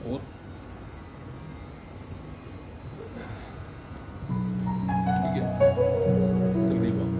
और ठीक है, तकरीबन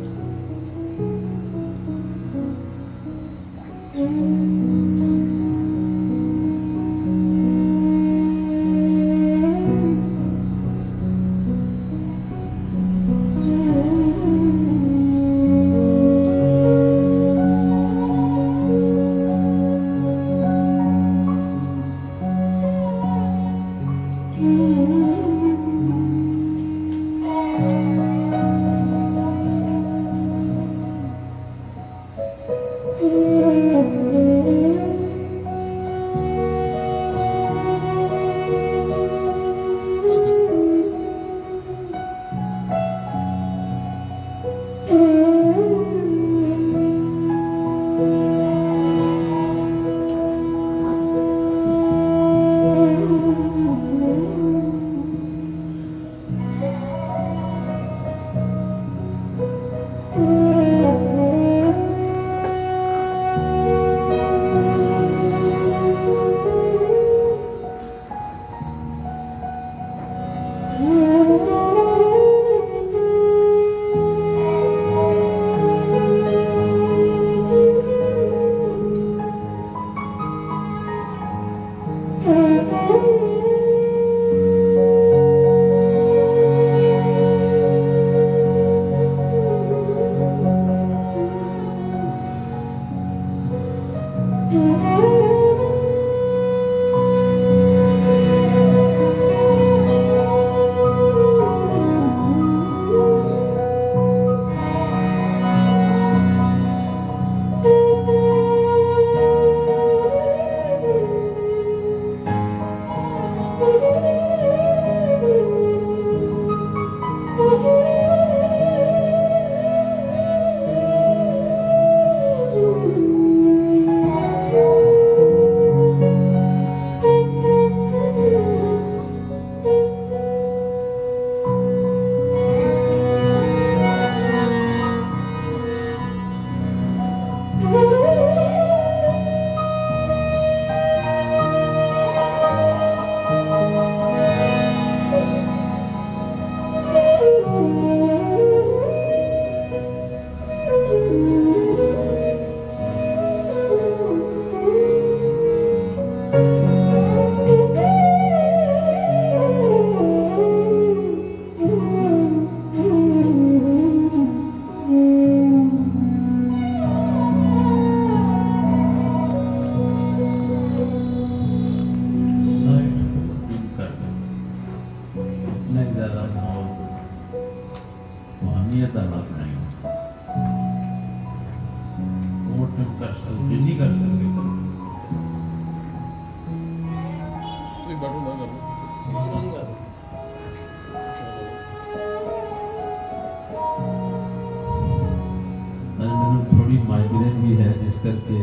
थोड़ी माइग्रेन भी है, जिस करके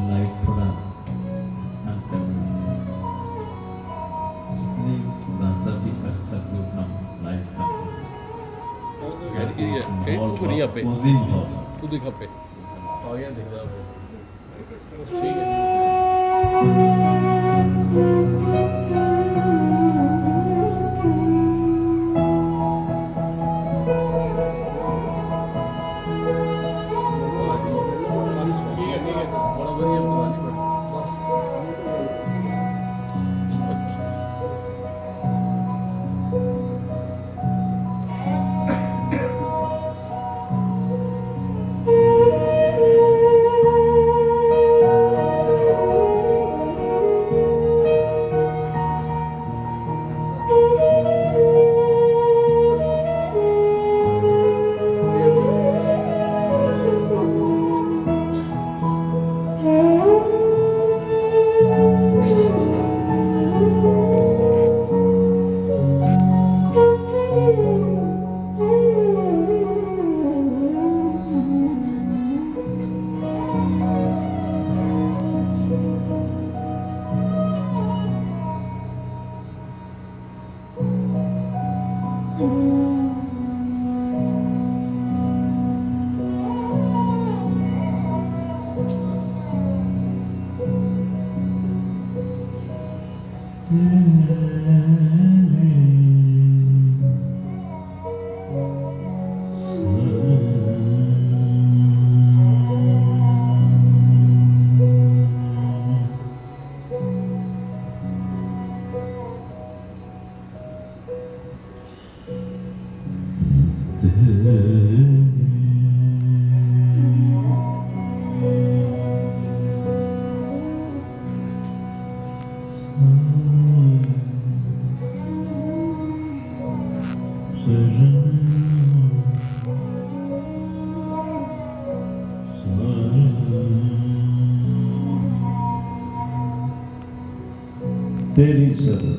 लाइट थोड़ा कम कर जितनी डांसर भी कर सकते कम लाइट कम तू दिखा पे आगे दिख रहा है, ठीक है। तेरी शरण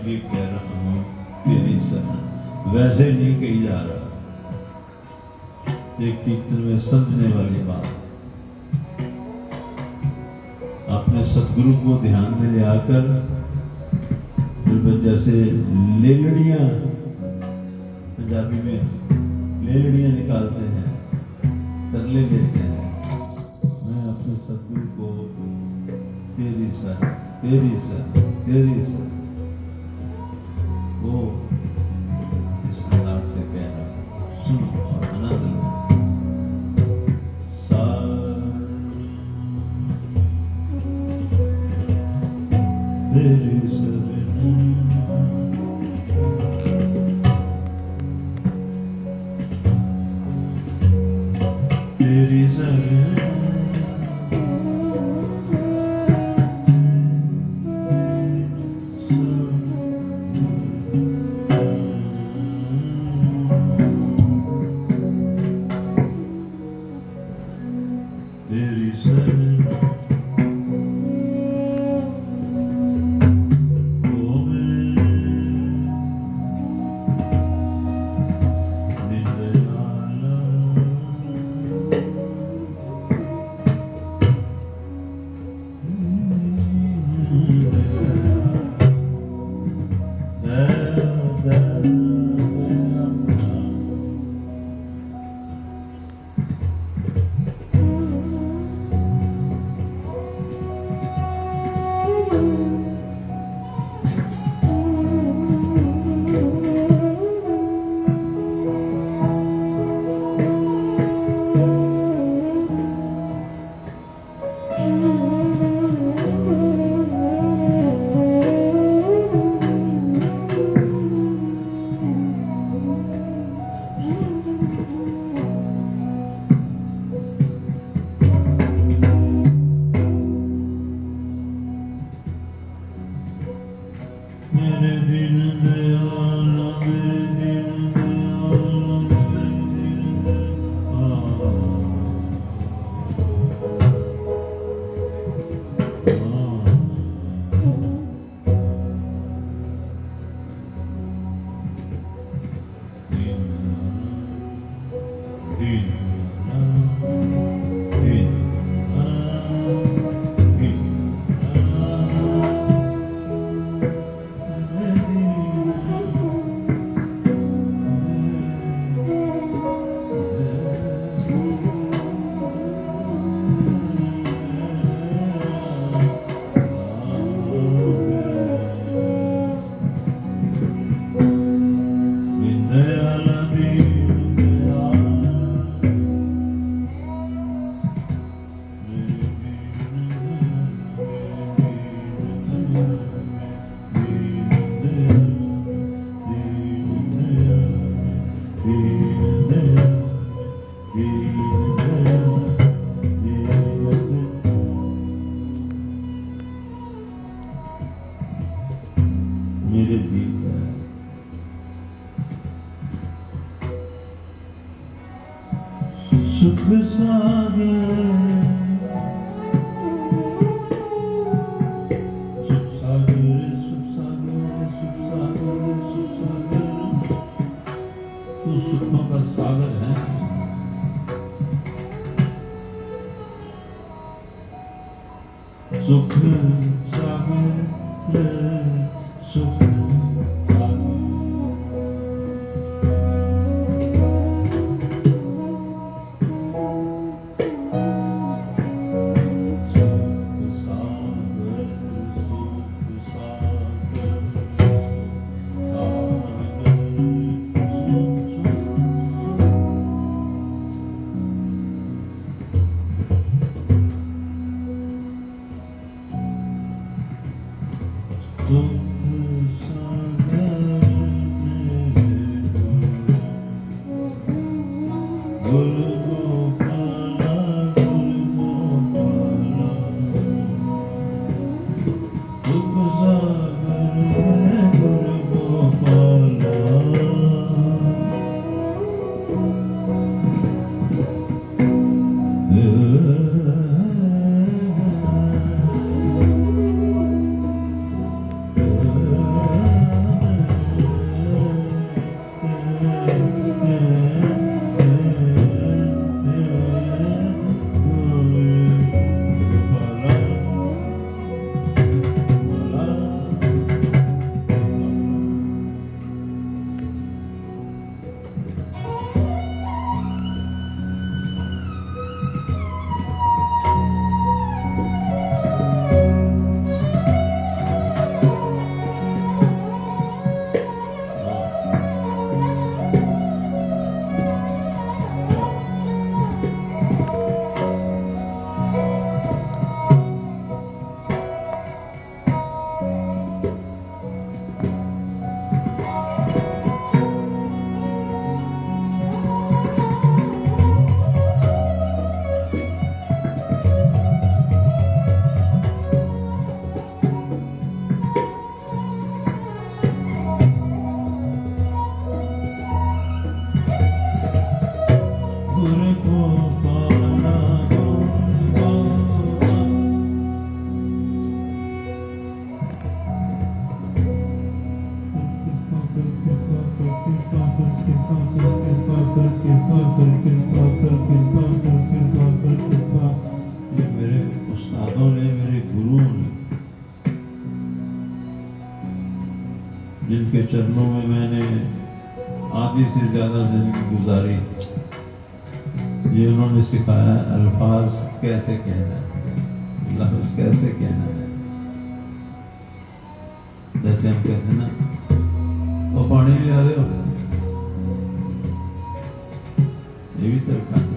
ये कह रहा हूँ तेरी शरण, वैसे नहीं कही जा रहा। एक कीर्तन में समझने वाली बात, अपने सतगुरु को ध्यान में ले आकर जैसे लेलड़ियां, पंजाबी में लेलड़ियां निकालते हैं, तरले लेते हैं। मैं अपने सतगुरु को तेरी शरण, तेरी शरण, तेरी शरण, वो इस अंदाज से कह रहा है, सुनो और आनंद लो। तेरी शरण, तेरी शरण, सुख सागर सुख सागर सुख सागर सुख सागर सुख सागर तू सुखों का सागर है। सुख सागर सुख जिनके चरणों में मैंने आधी से ज्यादा जिंदगी गुजारी, ये उन्होंने सिखाया अल्फाज कैसे कहना है, लफ्ज कैसे कहना है। जैसे हम कहते हैं ना, वो पानी ले आ दो, ये भी तरीका है।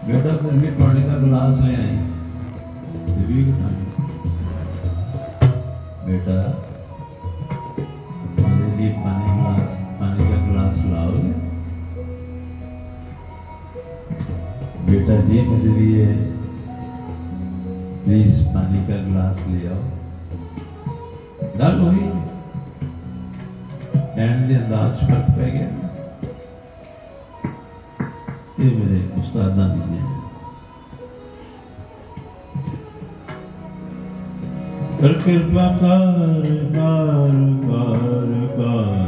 बेटा फिर भी पानी का गिलास ले आई, ये भी बेटा मेरे लिए पानी का गिलास लाओगे? बेटा जी मेरे लिए प्लीज पानी का गिलास ले आओ। गल हुई, कहने के अंदाज फर्क पै गया। ये मेरे उस्तादा ने कर कृपा कर कर कर कर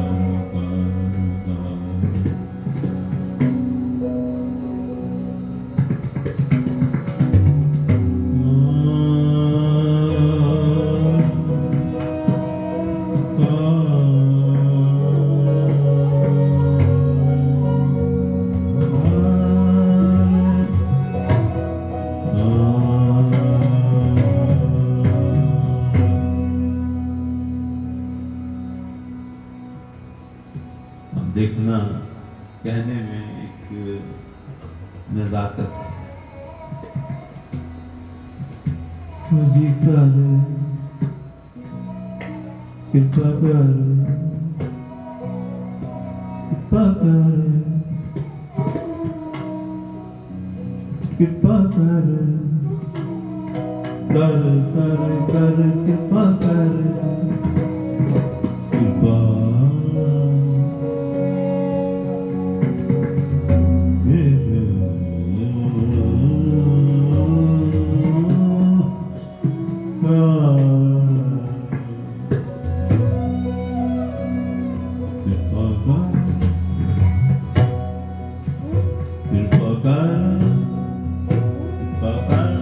देखना कहने में एक नजाकत है। मुझे कर कृपा कर कृपा कर कृपा कर कर कर कर कृपा कर कृपा कृपा कर कृपा कर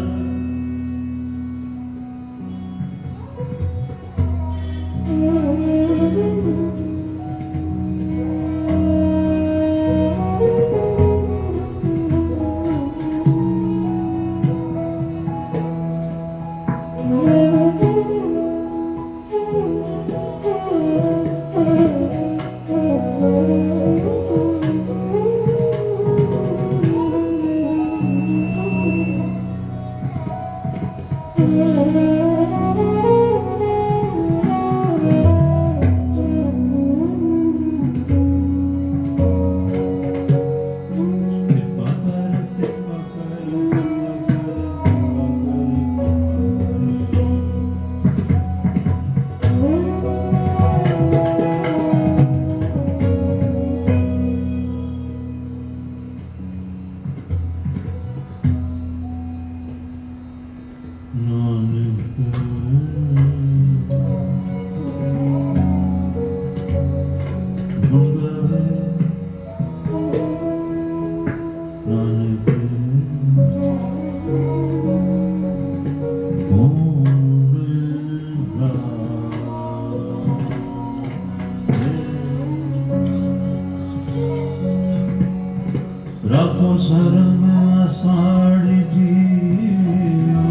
रखो सर में साड़ी जियो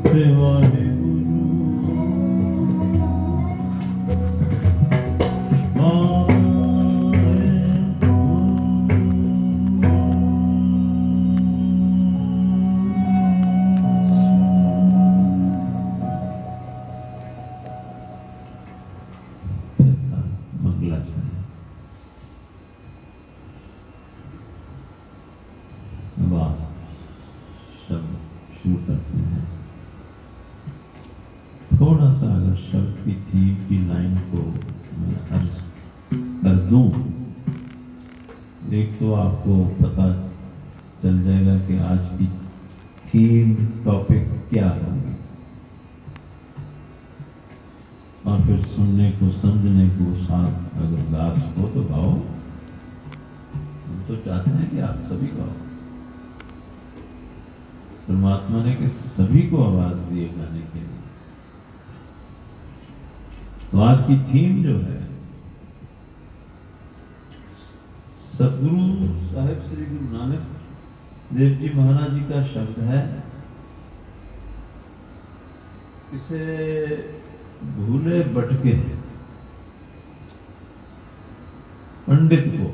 देवाने शुरू करते हैं। थोड़ा सा अगर शब्द की थीम की लाइन को मैं अर्ज कर दूं, एक तो आपको पता चल जाएगा कि आज की थीम टॉपिक क्या होगी, और फिर सुनने को समझने को साथ अगर दास हो तो गाओ। हम तो चाहते हैं कि आप सभी गाओ। परमात्मा ने कि सभी को आवाज दी गाने के लिए। तो आज की थीम जो है, सतगुरु साहिब श्री गुरु नानक देव जी महाराज जी का शब्द है। इसे भूले भटके पंडित को,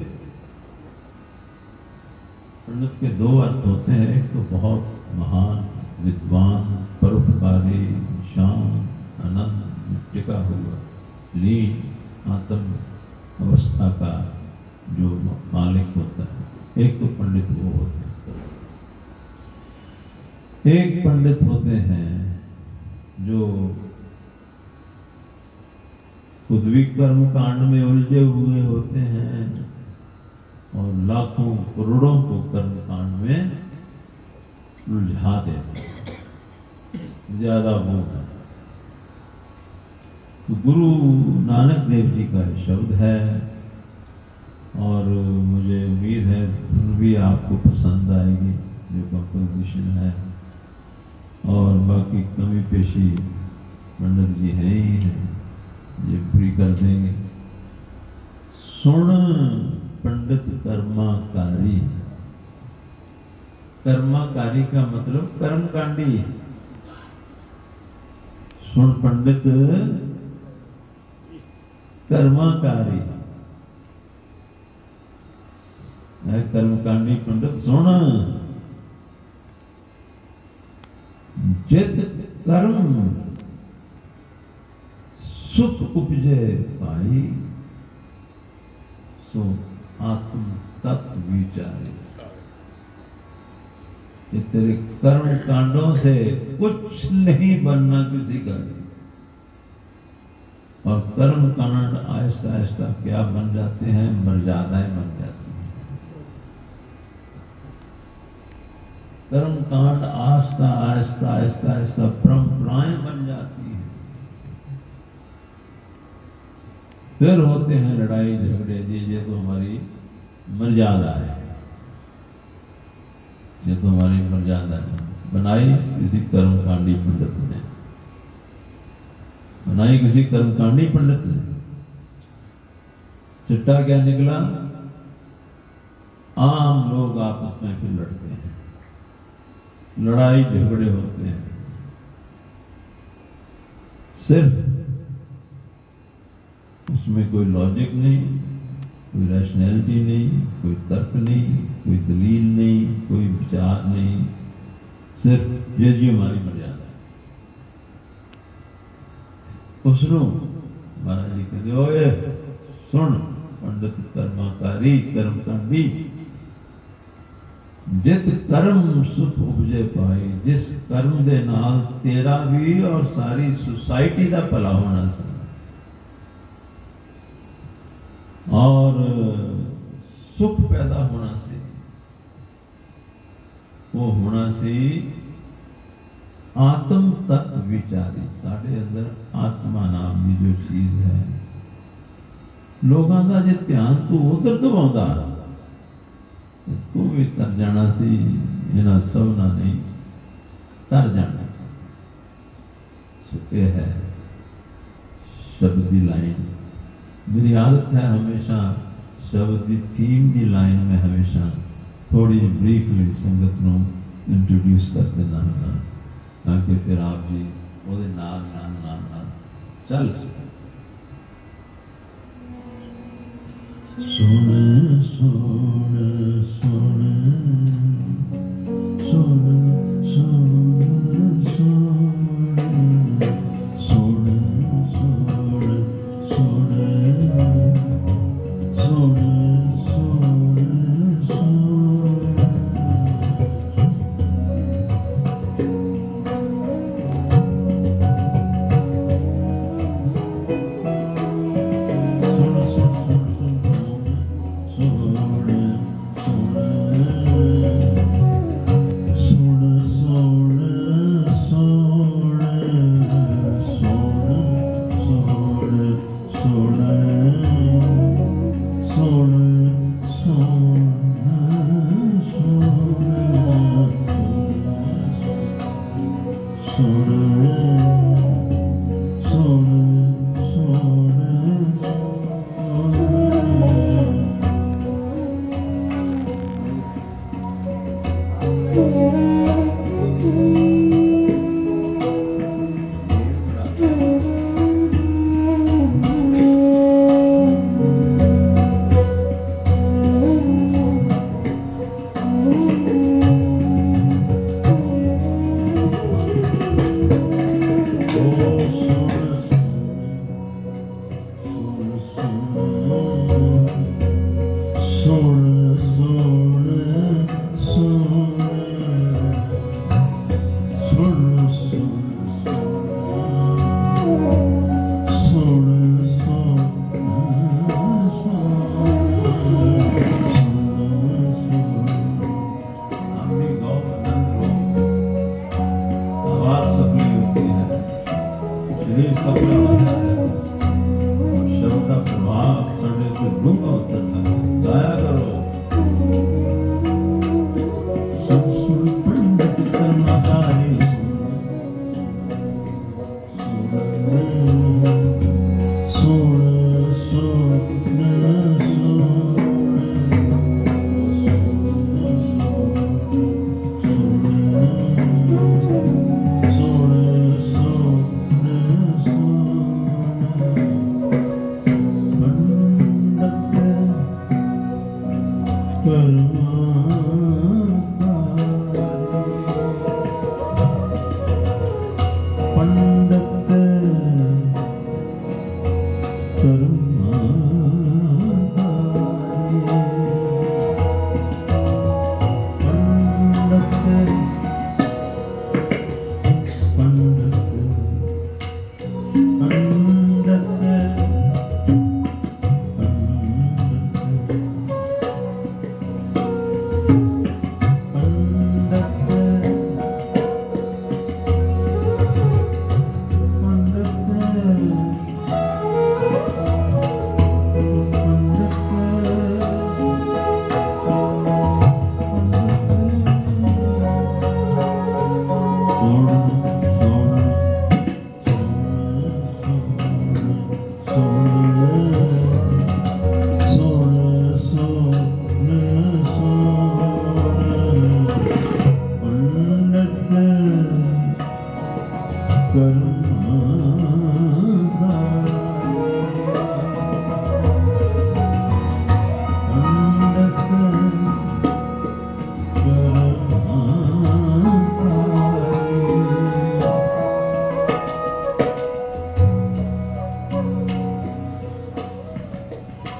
पंडित के दो अर्थ होते हैं। एक तो बहुत महान विद्वान, परोपकारी, शांत, आनंद में टिका हुआ, लीन आत्म अवस्था का जो मालिक होता है। एक तो पंडित वो होते हैं। एक पंडित होते हैं जो उद्विक कर्म कांड में उलझे हुए होते हैं और लाखों करोड़ों को कर्म कांड में उलझा देते हैं। ज्यादा वो है। तो गुरु नानक देव जी का शब्द है, और मुझे उम्मीद है धुन भी आपको पसंद आएगी, जो कंपोजिशन है। और बाकी कमी पेशी पंडित जी हैं ही हैं, ये पूरी कर देंगे। सुन पंडित कर्माकारी। कर्माकारी का मतलब कर्मकांडी। सुन पंडित कर्माकारी है। कर्मकांडी पंडित सुन, जित कर्म सुख उपजे पाई, सो आत्म तत्व विचारे। ये तेरे कर्म कांडों से कुछ नहीं बनना किसी का नहीं। और कर्म कांड आहिस्ता आहिस्ता क्या बन जाते हैं, मर्यादाएं बन जाती हैं। कर्म कांड आहिस्ता आहिस्ता आहिस्ता आहिस्ता परंपराएं बन जाती हैं। फिर होते हैं लड़ाई झगड़े, जी ये तो हमारी मर्यादा है, ये तो हमारी मर्यादा है। बनाई किसी कर्मकांडी पंडित ने, बनाई किसी कर्मकांडी पंडित ने। सिट्टा क्या निकला? आम लोग आपस में फिर लड़ते हैं, लड़ाई झगड़े होते हैं। सिर्फ उसमें कोई लॉजिक नहीं, कोई रैशनैलिटी नहीं, कोई तर्क नहीं, कोई दलील नहीं, कोई विचार नहीं, सिर्फ ये जी हमारी मर्यादा है। उसनो महाराज जी कहते ओए सुन पंडित कर्मकारी कर्मकांडी, जित कर्म सुख उपजे पाए, जिस कर्म दे नाल तेरा भी और सारी सोसाइटी का भला होना सा, और सुख पैदा होना से, वो होना से आत्म तत्व विचारी। साढ़े अंदर आत्मा नाम की जो चीज है, लोगों का जो ध्यान तू उधर दबाउंदा तू भी तर जाना सी, इन्हां सबना नहीं तर जाना सी। सो ये है शब्द की लाइन। मेरी आदत है हमेशा शब्द की थीम की लाइन में हमेशा थोड़ी ब्रीफली संगत को इंट्रोड्यूस कर देना होना, ताकि फिर आप जी वो नाल नाल नाल नाल चल सके। सुन सुन सुन सुन सुन सुन सुन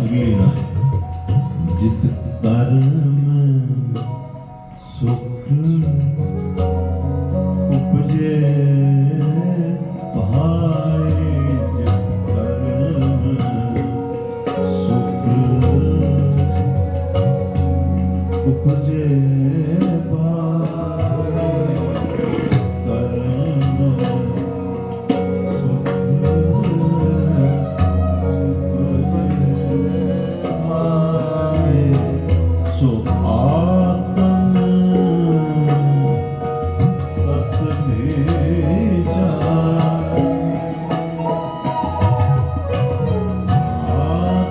अगली लाइन, जित कर्म सुख उपजे भाई, जित कर्म सुख उपजे भाई, कर्म सुख सो आत्म तत् भेजा, आत्म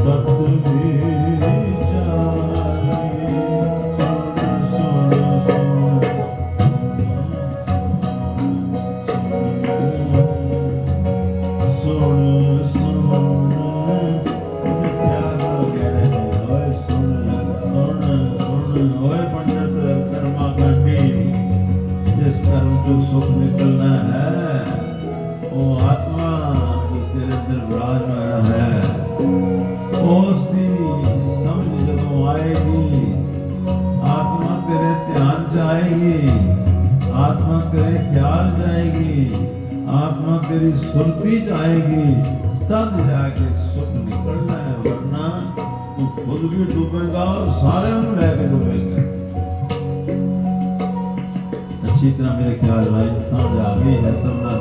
तत् भेजा, सुन सुन जो सुख निकलना है वो आत्मा जो तेरे अंदर विराजमान है, उसकी समझ जब आएगी, आत्मा तेरे ध्यान जाएगी, आत्मा तेरे ख्याल जाएगी, आत्मा तेरी सुरती जाएगी, तब जाके सुख निकलना है, वरना तू खुद भी डूबेगा और सारे हम लेके डूबेंगे। अच्छी तरह मेरे ख्याल लाइन समझ आ गई है सब ना?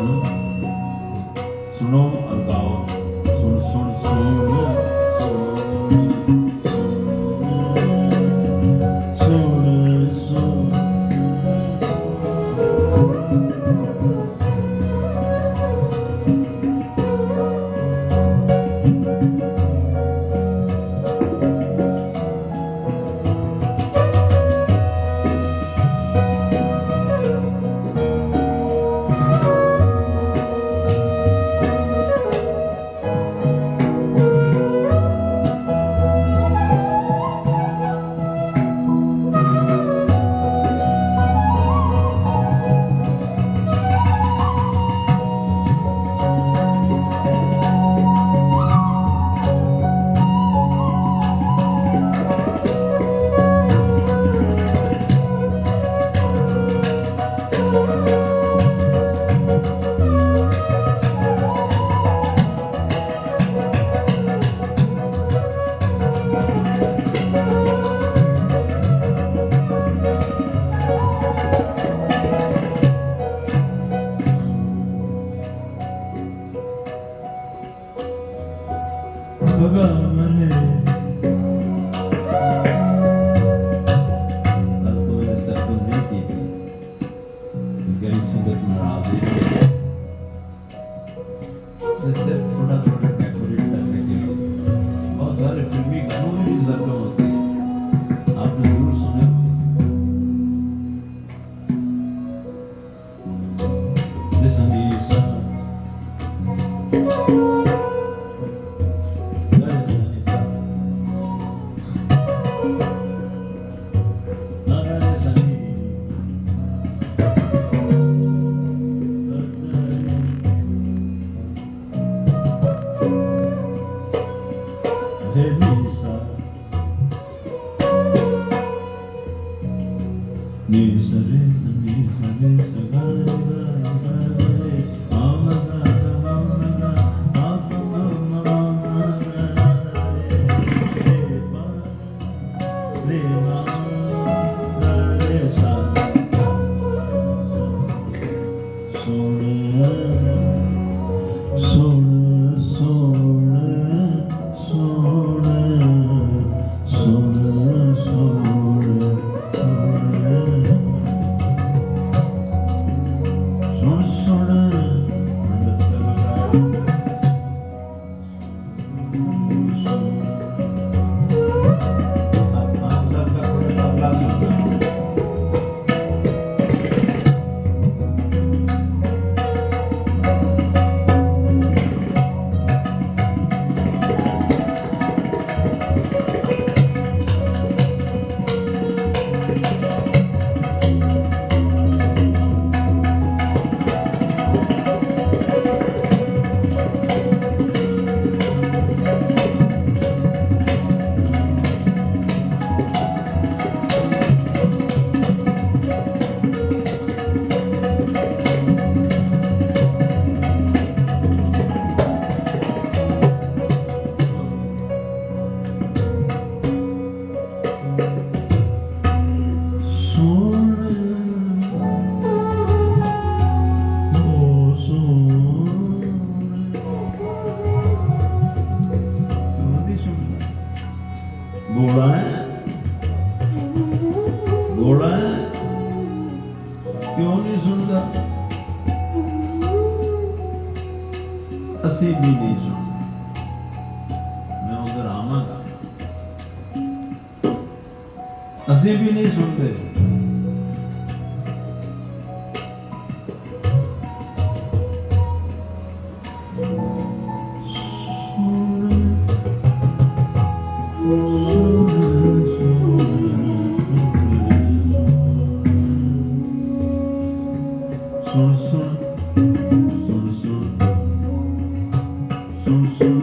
सुनो और गाओ। सुन सुन सुन सुन सुन जैसे थोड़ा थोड़ा डेकोरेट करने के लिए बहुत सारे फिल्मी गानों में भी सर्कल होती है, आपने जरूर सुने। Listen to this song. सुन सुन क्यों नहीं सुनता? असी भी नहीं सुनते। मैं उधर आवांगा, असी भी नहीं सुनते। सुन सुन सुन सुन सुन सुन सुन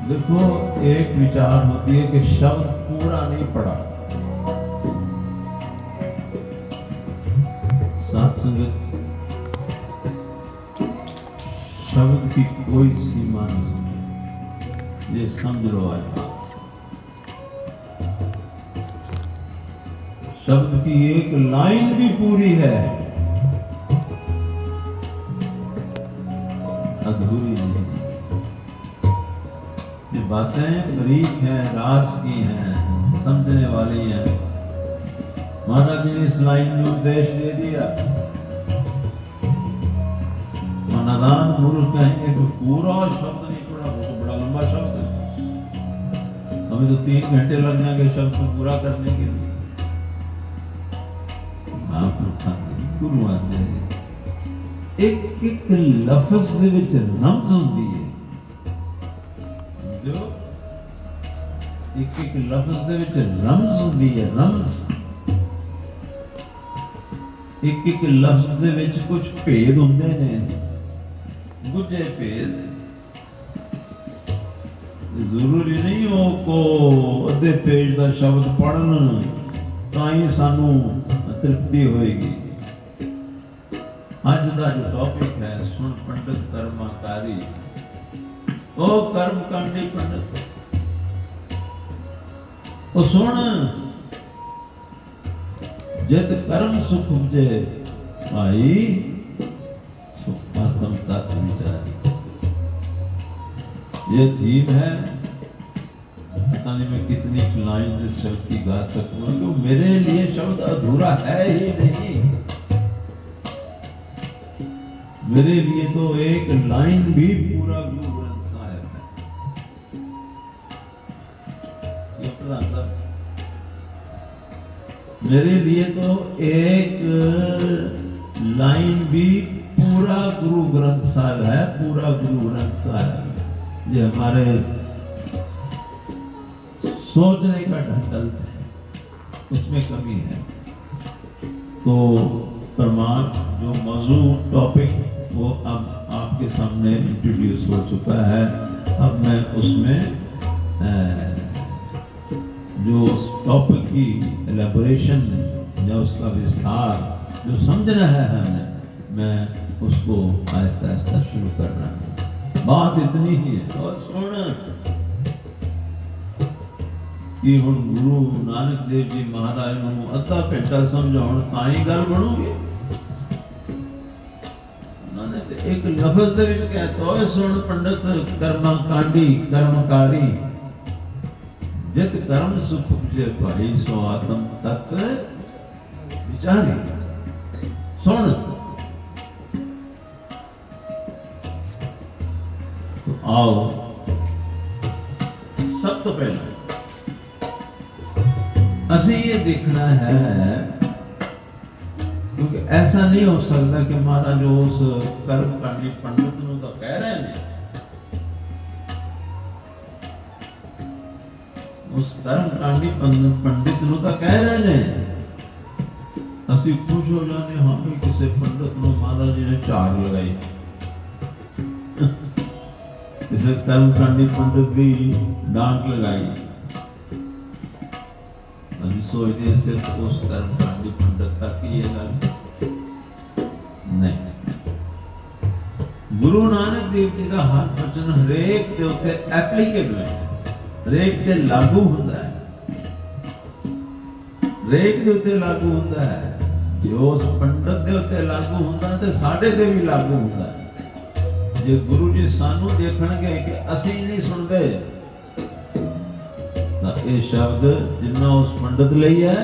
देखो, एक विचार होती है कि शब्द पूरा नहीं पढ़ा। साथ संगत, शब्द की कोई सीमा नहीं, ये समझ लो। आज शब्द की एक लाइन भी पूरी है, अधूरी नहीं। ये बातें बरीक हैं, राज की हैं, समझने वाली हैं। महाराज जी ने इस लाइन में उपदेश दे दिया। नादान पुरुष कहेंगे कि पूरा शब्द नहीं पढ़ा, वो तो बड़ा लंबा शब्द है, हमें तो 3 घंटे लग जाएंगे शब्द को पूरा करने के लिए। आप गुरु आते हैं, एक एक लफ्ज दे विच रमज होंदी है। समझो, एक एक लफ्ज दे विच रमज होंदी है, रमज। एक एक लफ्ज दे विच कुछ भेद होंदे ने, गुझे भेद। जरूरी नहीं हो को अद्धे पेज का शब्द पढ़न ताई सानू तृप्ति होएगी। आज का जो टॉपिक है, सुन पंडित कर्मकारी, ओ कर्म कांडी पंडित, ओ सुन, जित कर्म सुख उपजे भाई, सुख आत्म तत्व विचार। ये थीम है। पता नहीं मैं कितनी लाइन इस शब्द की गा सकूं, क्योंकि मेरे लिए शब्द अधूरा है ही नहीं। मेरे लिए तो एक लाइन भी पूरा गुरु ग्रंथ साहिब है। ये प्रधान साहब, मेरे लिए तो एक लाइन भी पूरा गुरु ग्रंथ साहिब है, पूरा गुरु ग्रंथ साहिब। ये हमारे सोचने का ढंग है, उसमें कमी है। तो परमात्मा जो मौजूद टॉपिक वो अब आपके आपके सामने इंट्रोड्यूस हो चुका है। अब मैं उसमें जो उस टॉपिक की एलेबोरेशन या उसका विस्तार जो समझना है हमें, मैं उसको आहिस्ता आहिस्ता शुरू कर रहा हूँ। बात इतनी ही है। और सुन कि हुण गुरु नानक देव जी महाराज नूं अद्धा घंटा समझाउण तां ही गल बनूगी। उन्होंने तो एक लफ्ज दे विच कहता है, सुन पंडित कर्मा कांडी कर्मकारी, जित कर्म सुख उपजे भाई सो आत्म तत्व विचारी। सुन तो आओ, सब तो पहले असी ये देखना है, क्योंकि ऐसा नहीं हो सकता कि महाराज जो उस कर्मकांडी पंडित नूं तो कह रहे हैं, उस कर्मकांडी पंडित नूं तो कह रहे हैं, असी खुश हो जाने हाँ भी किसी पंडित नूं महाराज जी ने झाड़ लगाई, किसी कर्मकांडी पंडित की डांट लगाई। अभी सोचते सिर्फ उस कर्मकांडी पंडित तक ही ये गल नहीं। गुरु नानक देव जी का हर वचन हरेक के उत्ते एप्लीकेबल है, हरेक ते लागू होता है, हरेक के उत्ते लागू होता है। जो उस पंडित के उत्ते लागू होता है तो साडे ते भी लागू होता है। जे गुरु जी सानू देखणगे कि असीं नहीं सुनते, ये शब्द जितना उस पंडित ਲਈ है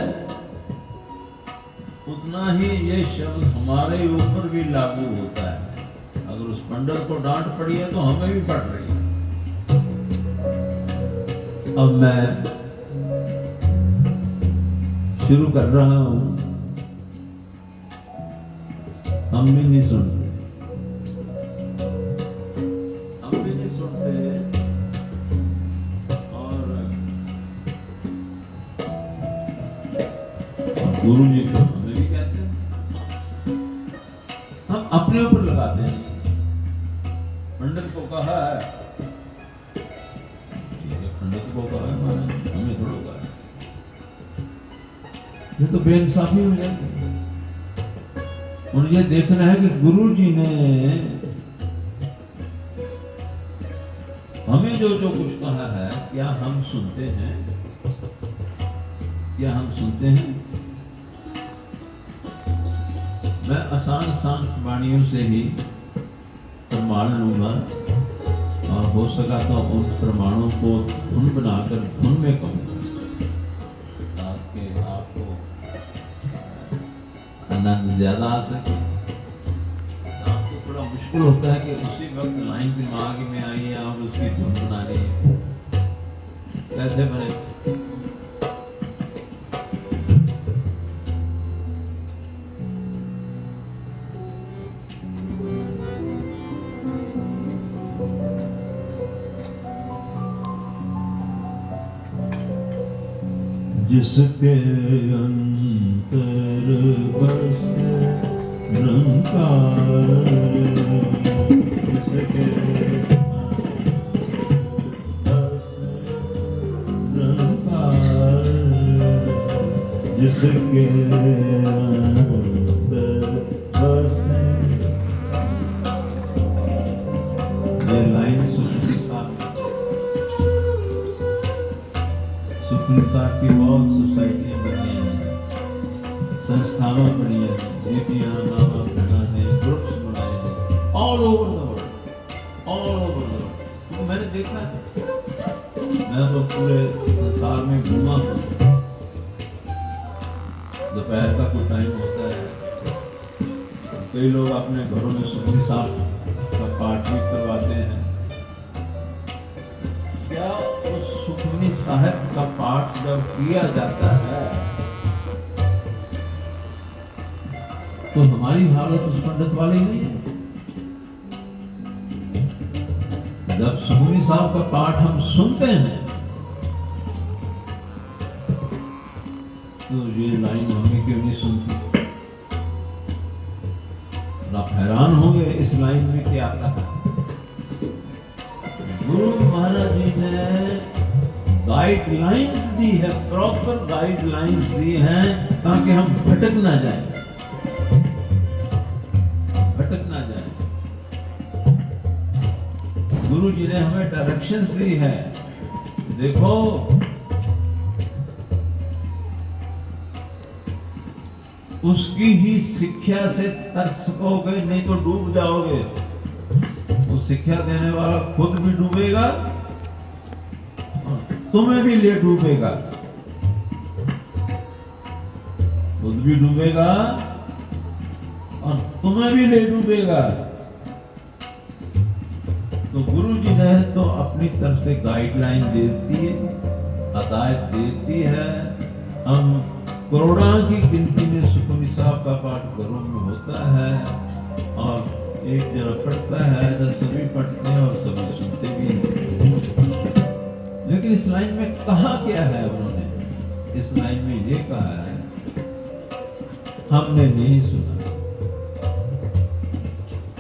उतना ही ये शब्द हमारे ऊपर भी लागू होता है। अगर उस पंडित को डांट पड़ी है तो हमें भी पड़ रही है। अब मैं शुरू कर रहा हूं। हम भी नहीं सुनते, गुरु जी को हमें भी कहते हैं, हम अपने ऊपर लगाते हैं। पंडित को कहा है, पंडित को कहा है, हमें थोड़ा कहा है, ये तो बेइंसाफी हो जाएगी। और ये देखना है कि गुरु जी ने हमें जो जो कुछ कहा है, क्या हम सुनते हैं, क्या हम सुनते हैं। मैं आसान आसान वाणियों से ही प्रमाण लूंगा और हो सका तो उन प्रमाणों को धुन बनाकर धुन में कहूँगा ताकि आपको आनंद ज्यादा आ सके। आपको थोड़ा मुश्किल होता है कि उसी वक्त लाइन दिमाग में आई है, आप उसकी धुन बना रही है, कैसे बने। जिसके अंतर बस निरंकार, जिसके बस निरंकार, जिसके अंतर बस। ये लाइन सुखनी साहब की बहुत सोसाइटियां बनी हैं, संस्थावां बनी हैं, दीदियां मामा बहना ने ग्रुप्स बनाए हैं all over the world, all over the world. तो मैंने देखा है, मैं तो पूरे संसार में घूमा हूँ। दोपहर का कोई टाइम होता है, कई लोग अपने घरों में सुखनी साहब का पाठ भी करवाते हैं। क्या उस सुखमनी साहब का पाठ जब किया जाता है तो हमारी हालत उस पंडित वाली नहीं है। जब सुखमनी साहब का पाठ हम सुनते हैं तो ये लाइन हमें क्यों नहीं सुनती। आप हैरान होंगे इस लाइन में क्या आता है। गुरु महाराज जी ने गाइडलाइंस दी है, प्रॉपर गाइडलाइंस दी हैं ताकि हम भटक ना जाए, भटक ना जाए। गुरु जी ने हमें डायरेक्शंस दी है। देखो उसकी ही शिक्षा से तर सकोगे, नहीं तो डूब जाओगे। वो शिक्षा देने वाला खुद भी डूबेगा, तुम्हें भी ले डूबेगा, खुद भी डूबेगा और तुम्हें भी ले डूबेगा। तो गुरु जी ने तो अपनी तरफ से गाइडलाइन देती है, हदायत देती है। हम करोड़ों की गिनती में सुखमनी साहब का पाठ घरों में होता है और एक जरा पढ़ता है तो सभी पढ़ते हैं और सभी सुनते भी हैं। लेकिन इस लाइन में कहा क्या है उन्होंने? इस लाइन में ये कहा है, हमने नहीं सुना।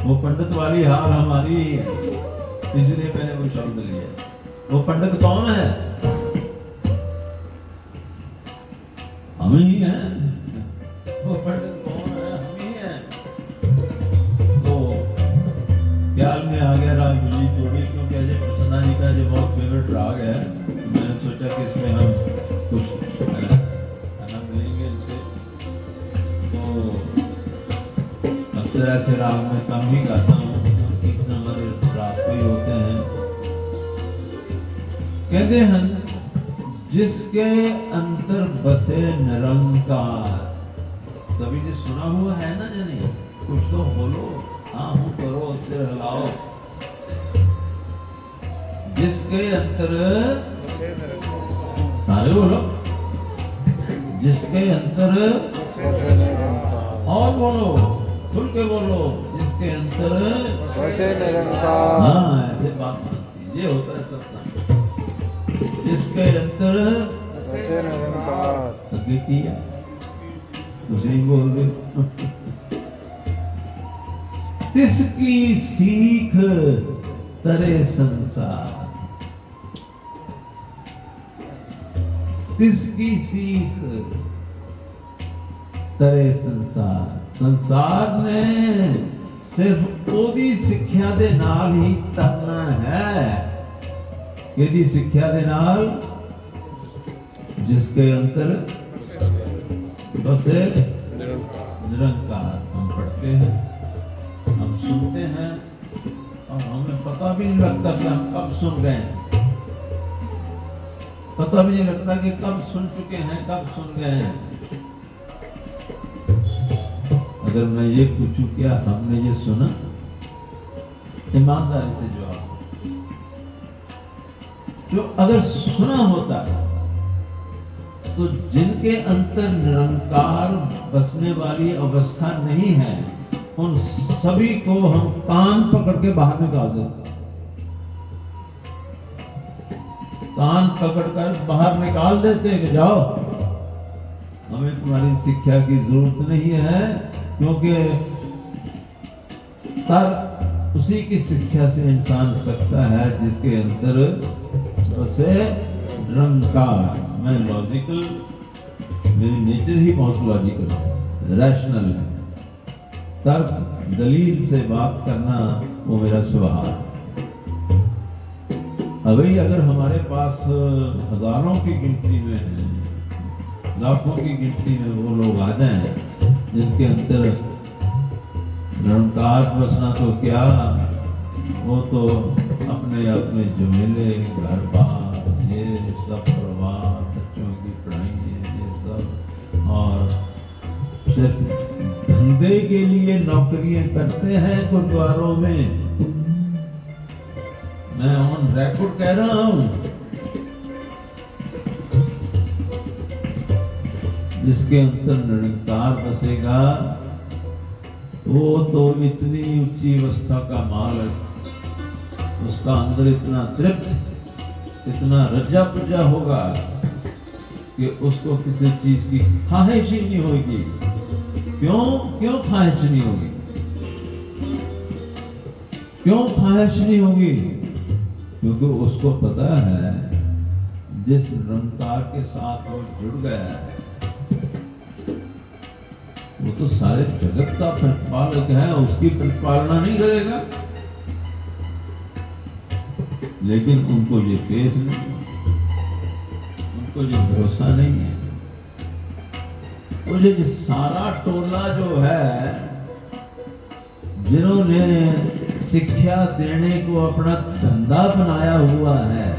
वो पंडित वाली हाल हमारी ही है, इसलिए मैंने वो शब्द लिया। वो पंडित कौन है? हम ही हैं। वो पंडित कौन है? हम ही हैं। तो ख्याल में आ गया राग मिली जोड़ी, क्योंकि अजय प्रसन्ना जी का जो बहुत फेवरेट राग है, मैंने सोचा कि इसमें हम कुछ आनंद लेंगे इससे। तो अक्सर ऐसे राग में कम ही गाता हूँ, इतना हमारे राग कोई होते हैं। कहते हैं जिसके अंतर बसे निरंकार। सभी ने सुना हुआ है ना जाने? कुछ तो बोलो, हाँ हूँ करो, सिर हिलाओ। जिसके अंतर, सारे बोलो, जिसके अंतर, और बोलो, खुल के बोलो, जिसके अंतर वैसे निरंकार। हाँ ऐसे बात बनती, ये होता है सत्संग। जिसके अंतर वैसे निरंकार। आगे किया तुझे बोल दे। तिसकी सीख तरे संसार, तिसकी सीख तरे संसार। संसार ने सिर्फ ओदी सिक्ख्या दे नाल ही तरना है। यदि सिक्ख्या दे नाल, जिसके अंतर बसे निरंकार। हम पढ़ते हैं, हम सुनते हैं और हमें पता भी नहीं लगता कि हम कब सुन गए, पता भी नहीं लगता कि कब सुन चुके हैं, कब सुन गए हैं। अगर मैं ये पूछूं क्या हमने ये सुना? ईमानदारी से जवाब। जो अगर सुना होता तो जिनके अंतर निरंकार बसने वाली अवस्था नहीं है, उन सभी को हम कान पकड़ के बाहर निकाल देते, कान पकड़कर बाहर निकाल देते कि जाओ, हमें तुम्हारी शिक्षा की जरूरत नहीं है, क्योंकि तर उसी की शिक्षा से इंसान सकता है जिसके अंदर बसे निरंकार। मैं लॉजिकल, मेरी नेचर ही बहुत लॉजिकल रैशनल है। तर्क दलील से बात करना वो मेरा स्वभाव है। अभी अगर हमारे पास हजारों की गिनती में, लाखों की गिनती में वो लोग आ जाएं जिनके अंदर निरंकार बसना, तो क्या वो तो अपने अपने झमेले, घर बार, ये सब परवाह, बच्चों की पढ़ाई, ये सब, और सिर्फ धंधे के लिए नौकरियां करते हैं गुरुद्वारों में। मैं ऑन रिकॉर्ड कह रहा हूं, जिसके अंदर निरंकार बसेगा वो तो इतनी ऊंची अवस्था का माल है, उसका अंदर इतना तृप्त, इतना रज्जा पुज्जा होगा कि उसको किसी चीज की ख्वाहिश ही नहीं होगी। क्यों ख्वाहिश नहीं होगी? क्यों ख्वाहिश नहीं होगी? क्योंकि उसको पता है जिस निरंकार के साथ वो जुड़ गया है वो तो सारे जगत का प्रतिपालक है, उसकी प्रतिपालना नहीं करेगा। लेकिन उनको ये केस नहीं, उनको ये भरोसा नहीं है। और ये सारा टोला जो है जिन्होंने शिक्षा देने को अपना धंधा बनाया हुआ है,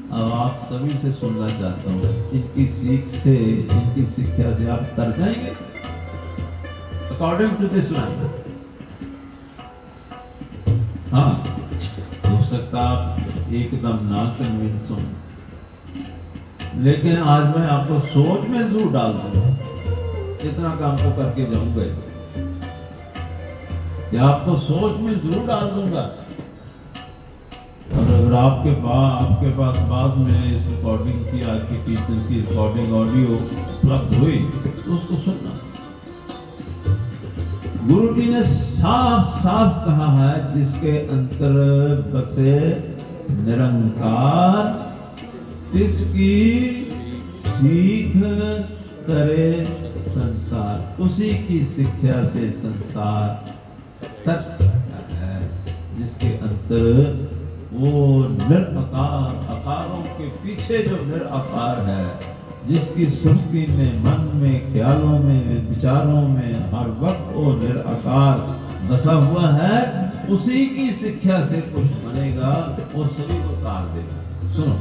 अब आप सभी से सुनना चाहता हूँ, इनकी सीख से, इनकी शिक्षा से आप तर जाएंगे अकॉर्डिंग टू दिस लाइन? हाँ, हो सकता आप एकदम ना कन्विंस हो, लेकिन आज मैं आपको सोच में जरूर डाल दूंगा, इतना काम तो करके जाऊंगा, या आपको सोच में जरूर डाल दूंगा। और अगर आपके पास बाद में इस रिकॉर्डिंग की, आज की टीचर की रिकॉर्डिंग ऑडियो उपलब्ध हुई तो उसको सुनना। गुरु जी ने साफ साफ कहा है, जिसके अंतर बसे निरंकार तिसकी सीख करे संसार। उसी की शिक्षा से संसार तर सकता है, जिसके अंतर वो निराकार, आकारों के पीछे जो निराकार है, जिसकी सृष्टि में, मन में, ख्यालों में, विचारों में हर वक्त वो निराकार बसा हुआ है, उसी की शिक्षा से कुछ बनेगा, वो सभी को तार देगा। सुनो,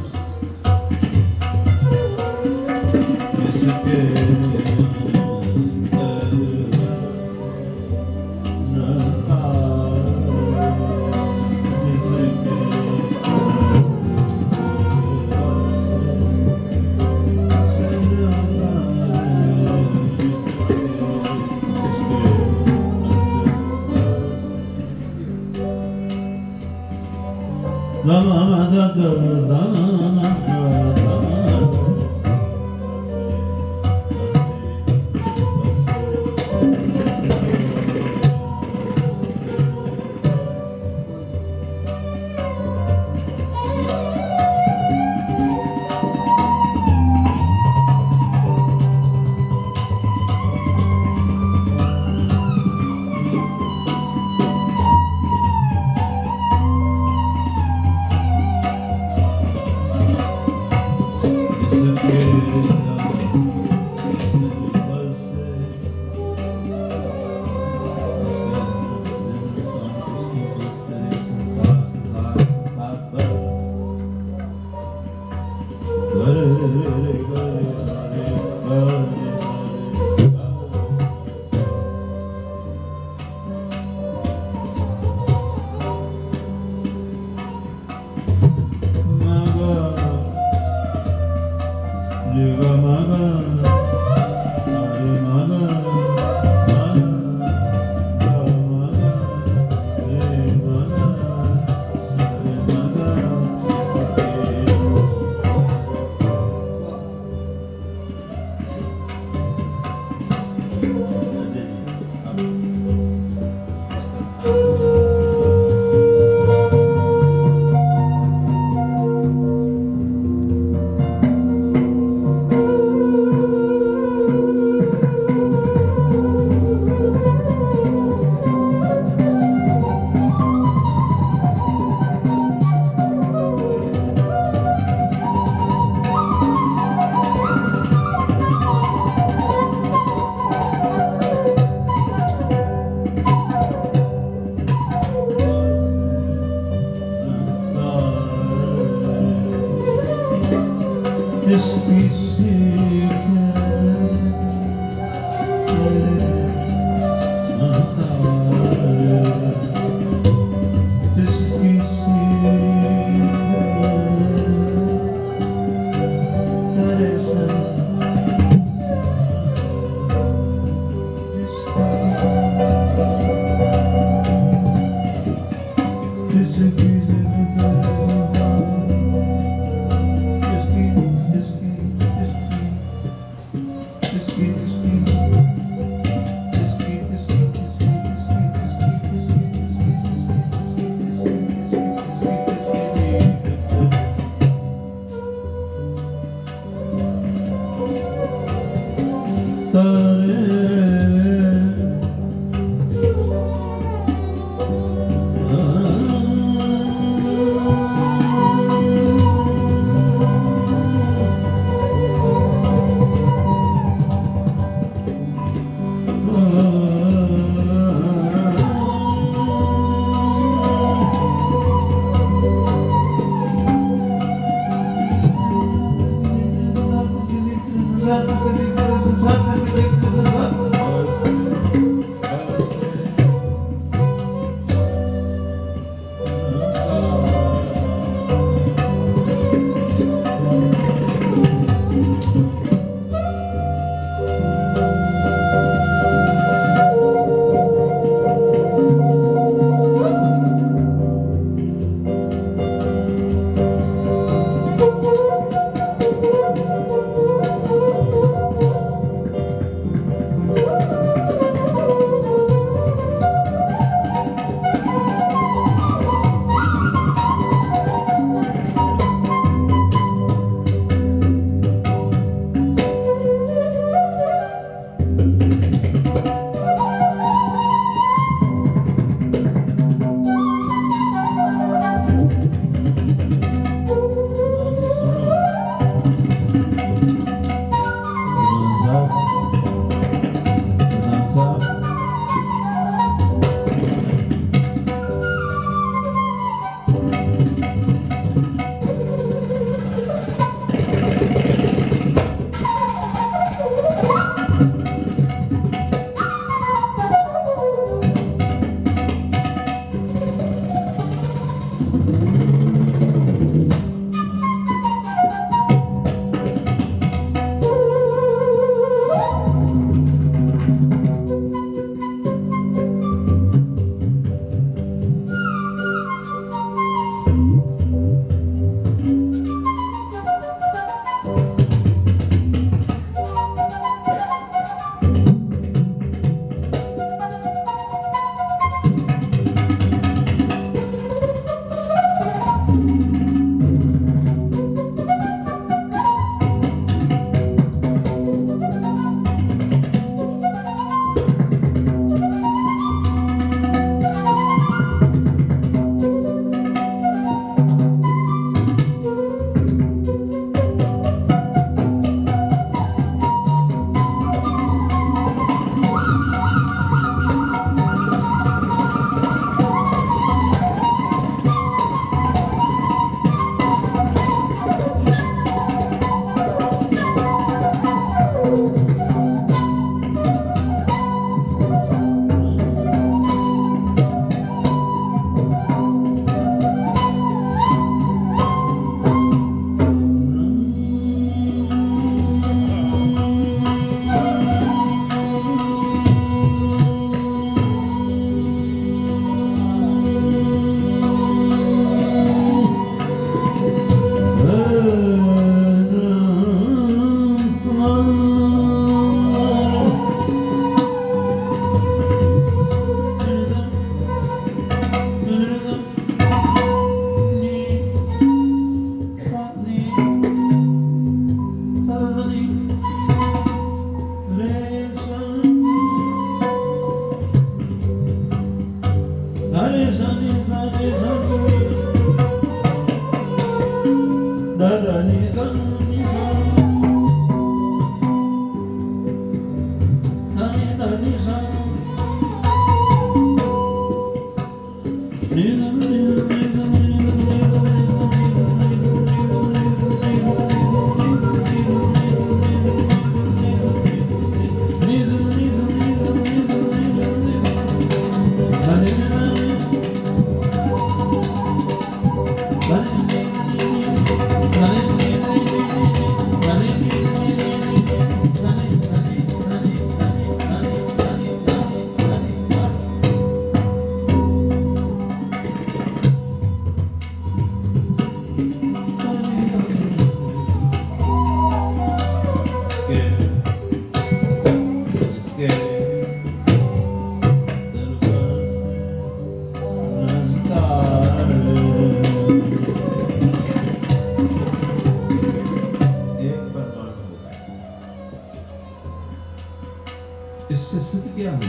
इससे सिद्ध क्या हुआ?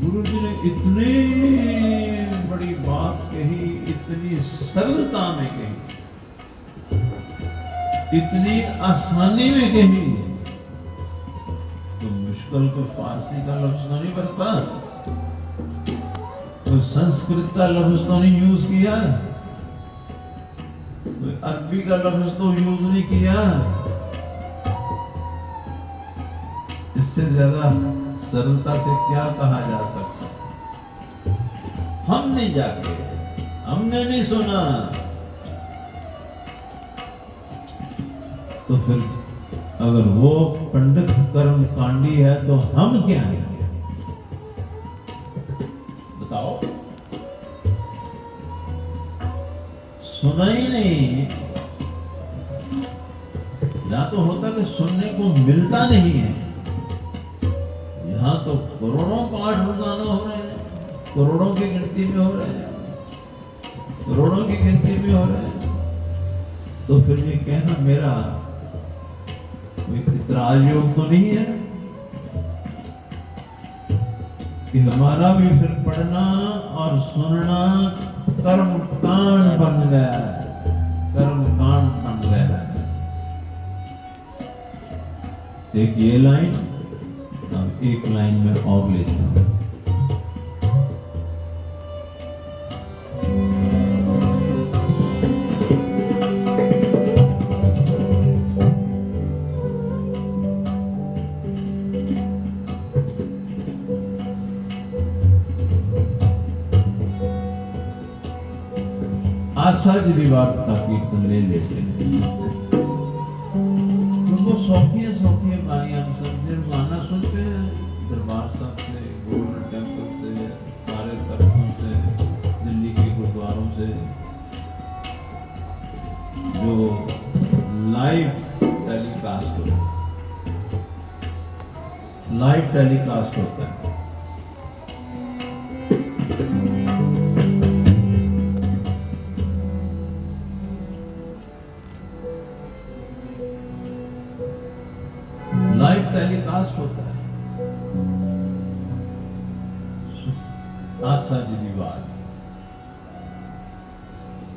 गुरु जी ने इतनी बड़ी बात कही, इतनी सरलता में कही, इतनी आसानी में कही, तो मुश्किल को फारसी का लफ्ज तो नहीं बनता, तो संस्कृत का लफ्ज तो नहीं यूज किया, कोई अरबी का लफ्ज तो यूज नहीं किया। इससे ज्यादा सरलता से क्या कहा जा सकता? हम नहीं जाके, हमने नहीं सुना, तो फिर अगर वो पंडित कर्म कांडी है तो हम क्या हैं? बताओ। सुना ही नहीं, या तो होता कि सुनने को मिलता नहीं है। यहाँ तो करोड़ों पाठ रोजाना हो रहे हैं, करोड़ों की गिनती में हो रहे हैं, करोड़ों की गिनती में हो रहे हैं, तो फिर ये कहना मेरा कोई इतराज योग तो नहीं है कि हमारा भी फिर पढ़ना और सुनना कर्म कांड बन गया है, कर्म कांड बन गया है। एक ये लाइन, अब एक लाइन में और लेता हूं। आशा जी दीवार का कीर्तन ले लेते हैं, तो सौखिया सौखिया गाने हम सब रोजाना सुनते हैं, दरबार साहब से, गोल्डन टेम्पल से, सारे तख्तों से, दिल्ली के गुरुद्वारों से, जो लाइव टेलीकास्ट होता है, लाइव टेलीकास्ट होता है। लाइव टेलीकास्ट होता है। आशा जी की बात,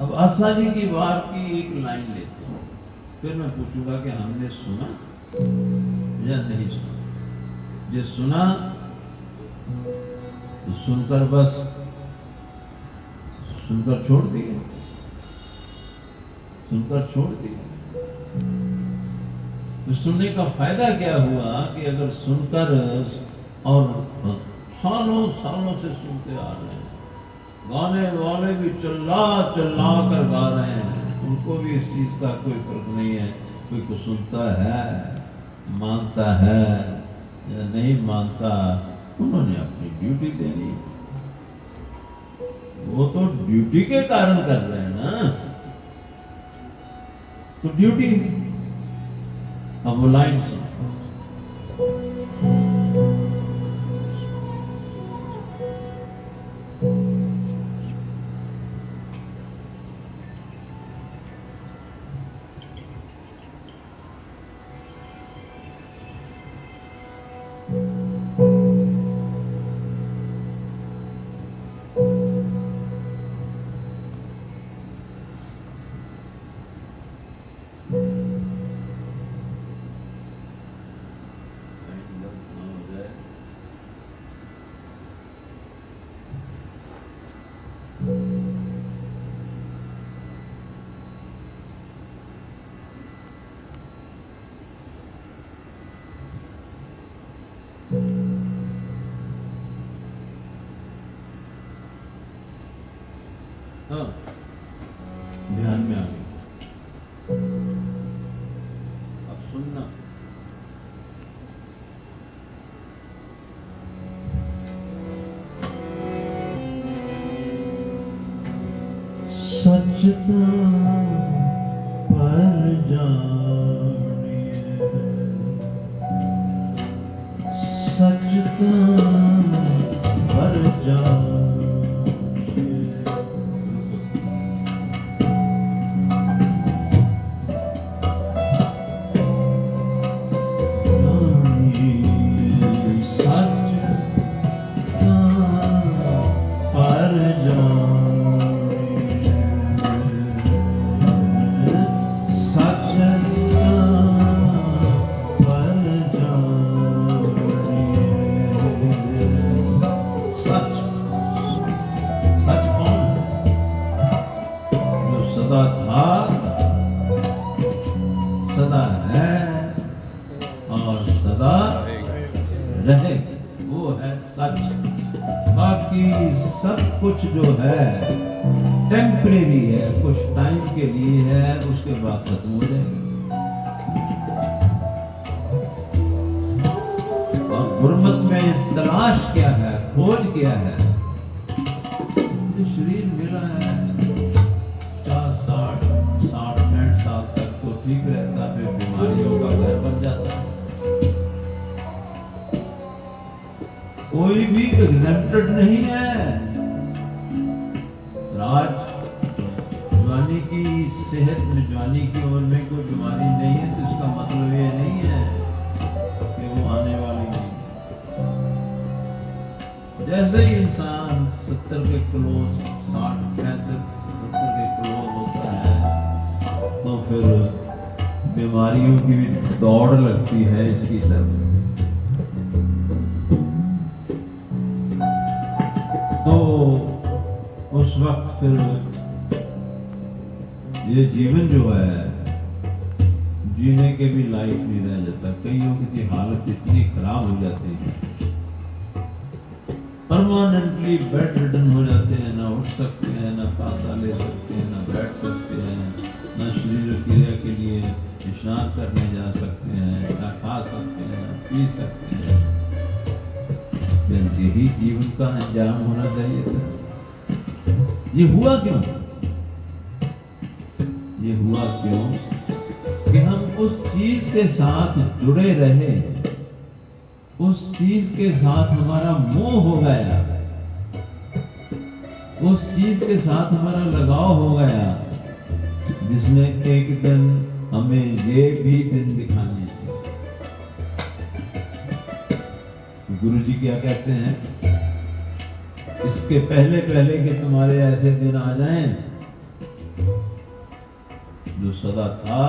अब आशा जी की बात की एक लाइन लेते हैं, फिर मैं पूछूंगा कि हमने सुना या नहीं सुना। जो सुना तो सुनकर बस सुनकर छोड़ दिए, सुनकर छोड़ दिए, तो सुनने का फायदा क्या हुआ कि अगर सुनकर और सालों सालों से सुनते आ रहे हैं, गाने वाले भी चिल्ला चिल्ला कर गा रहे हैं, उनको भी इस चीज का कोई फर्क नहीं है, कोई को सुनता है, मानता है या नहीं मानता, उन्होंने अपनी ड्यूटी देनी, वो तो ड्यूटी के कारण कर रहे हैं ना, तो ड्यूटी। अब वो लाइन सुनो, हाँ ध्यान में आ गई। अब सुनना, सचता पर जानिए, सचता पर जानिए। सदा था, सदा है और सदा रहे, वो है सच। बाकी सब कुछ जो है टेम्परेरी है, कुछ टाइम के लिए है, उसके बाद खत्म हो जाएगा। और गुरमत में तलाश क्या है, खोज क्या है? शरीर मिला है 50-60-65 साल तक तो ठीक रहता, फिर बीमारियों का घर बन जाता है। कोई भी एग्जेम्प्टेड नहीं है। राज जवानी की सेहत में, जवानी की उम्र में कोई बीमारी नहीं है तो इसका मतलब ये नहीं है कि वो आने वाली नहीं। जैसे ही इंसान 70 के क्लोज, 60-65-70 के क्लोज होता है तो फिर बीमारियों की भी दौड़ लगती है इसकी तरफ। तो उस वक्त फिर ये जीवन जो है जीने के भी लायक नहीं रह जाता। कईयों की हालत इतनी खराब हो जाती है, परमानेंटली बेड रिडन हो जाते हैं, ना उठ सकते हैं, ना पासा ले सकते हैं, ना बैठ सकते हैं, ना शरीर क्रिया के लिए स्नान करने जा सकते हैं, ना खा सकते हैं, ना पी सकते हैं। यही जीवन का अंजाम होना चाहिए था। ये हुआ क्यों? ये हुआ क्यों कि हम उस चीज के साथ जुड़े रहे, उस चीज के साथ हमारा मोह हो गया, उस चीज के साथ हमारा लगाव हो गया, जिसने एक दिन हमें ये भी दिन दिखाने थे। गुरु जी क्या कहते हैं? इसके पहले पहले कि तुम्हारे ऐसे दिन आ जाएं, जो सदा था,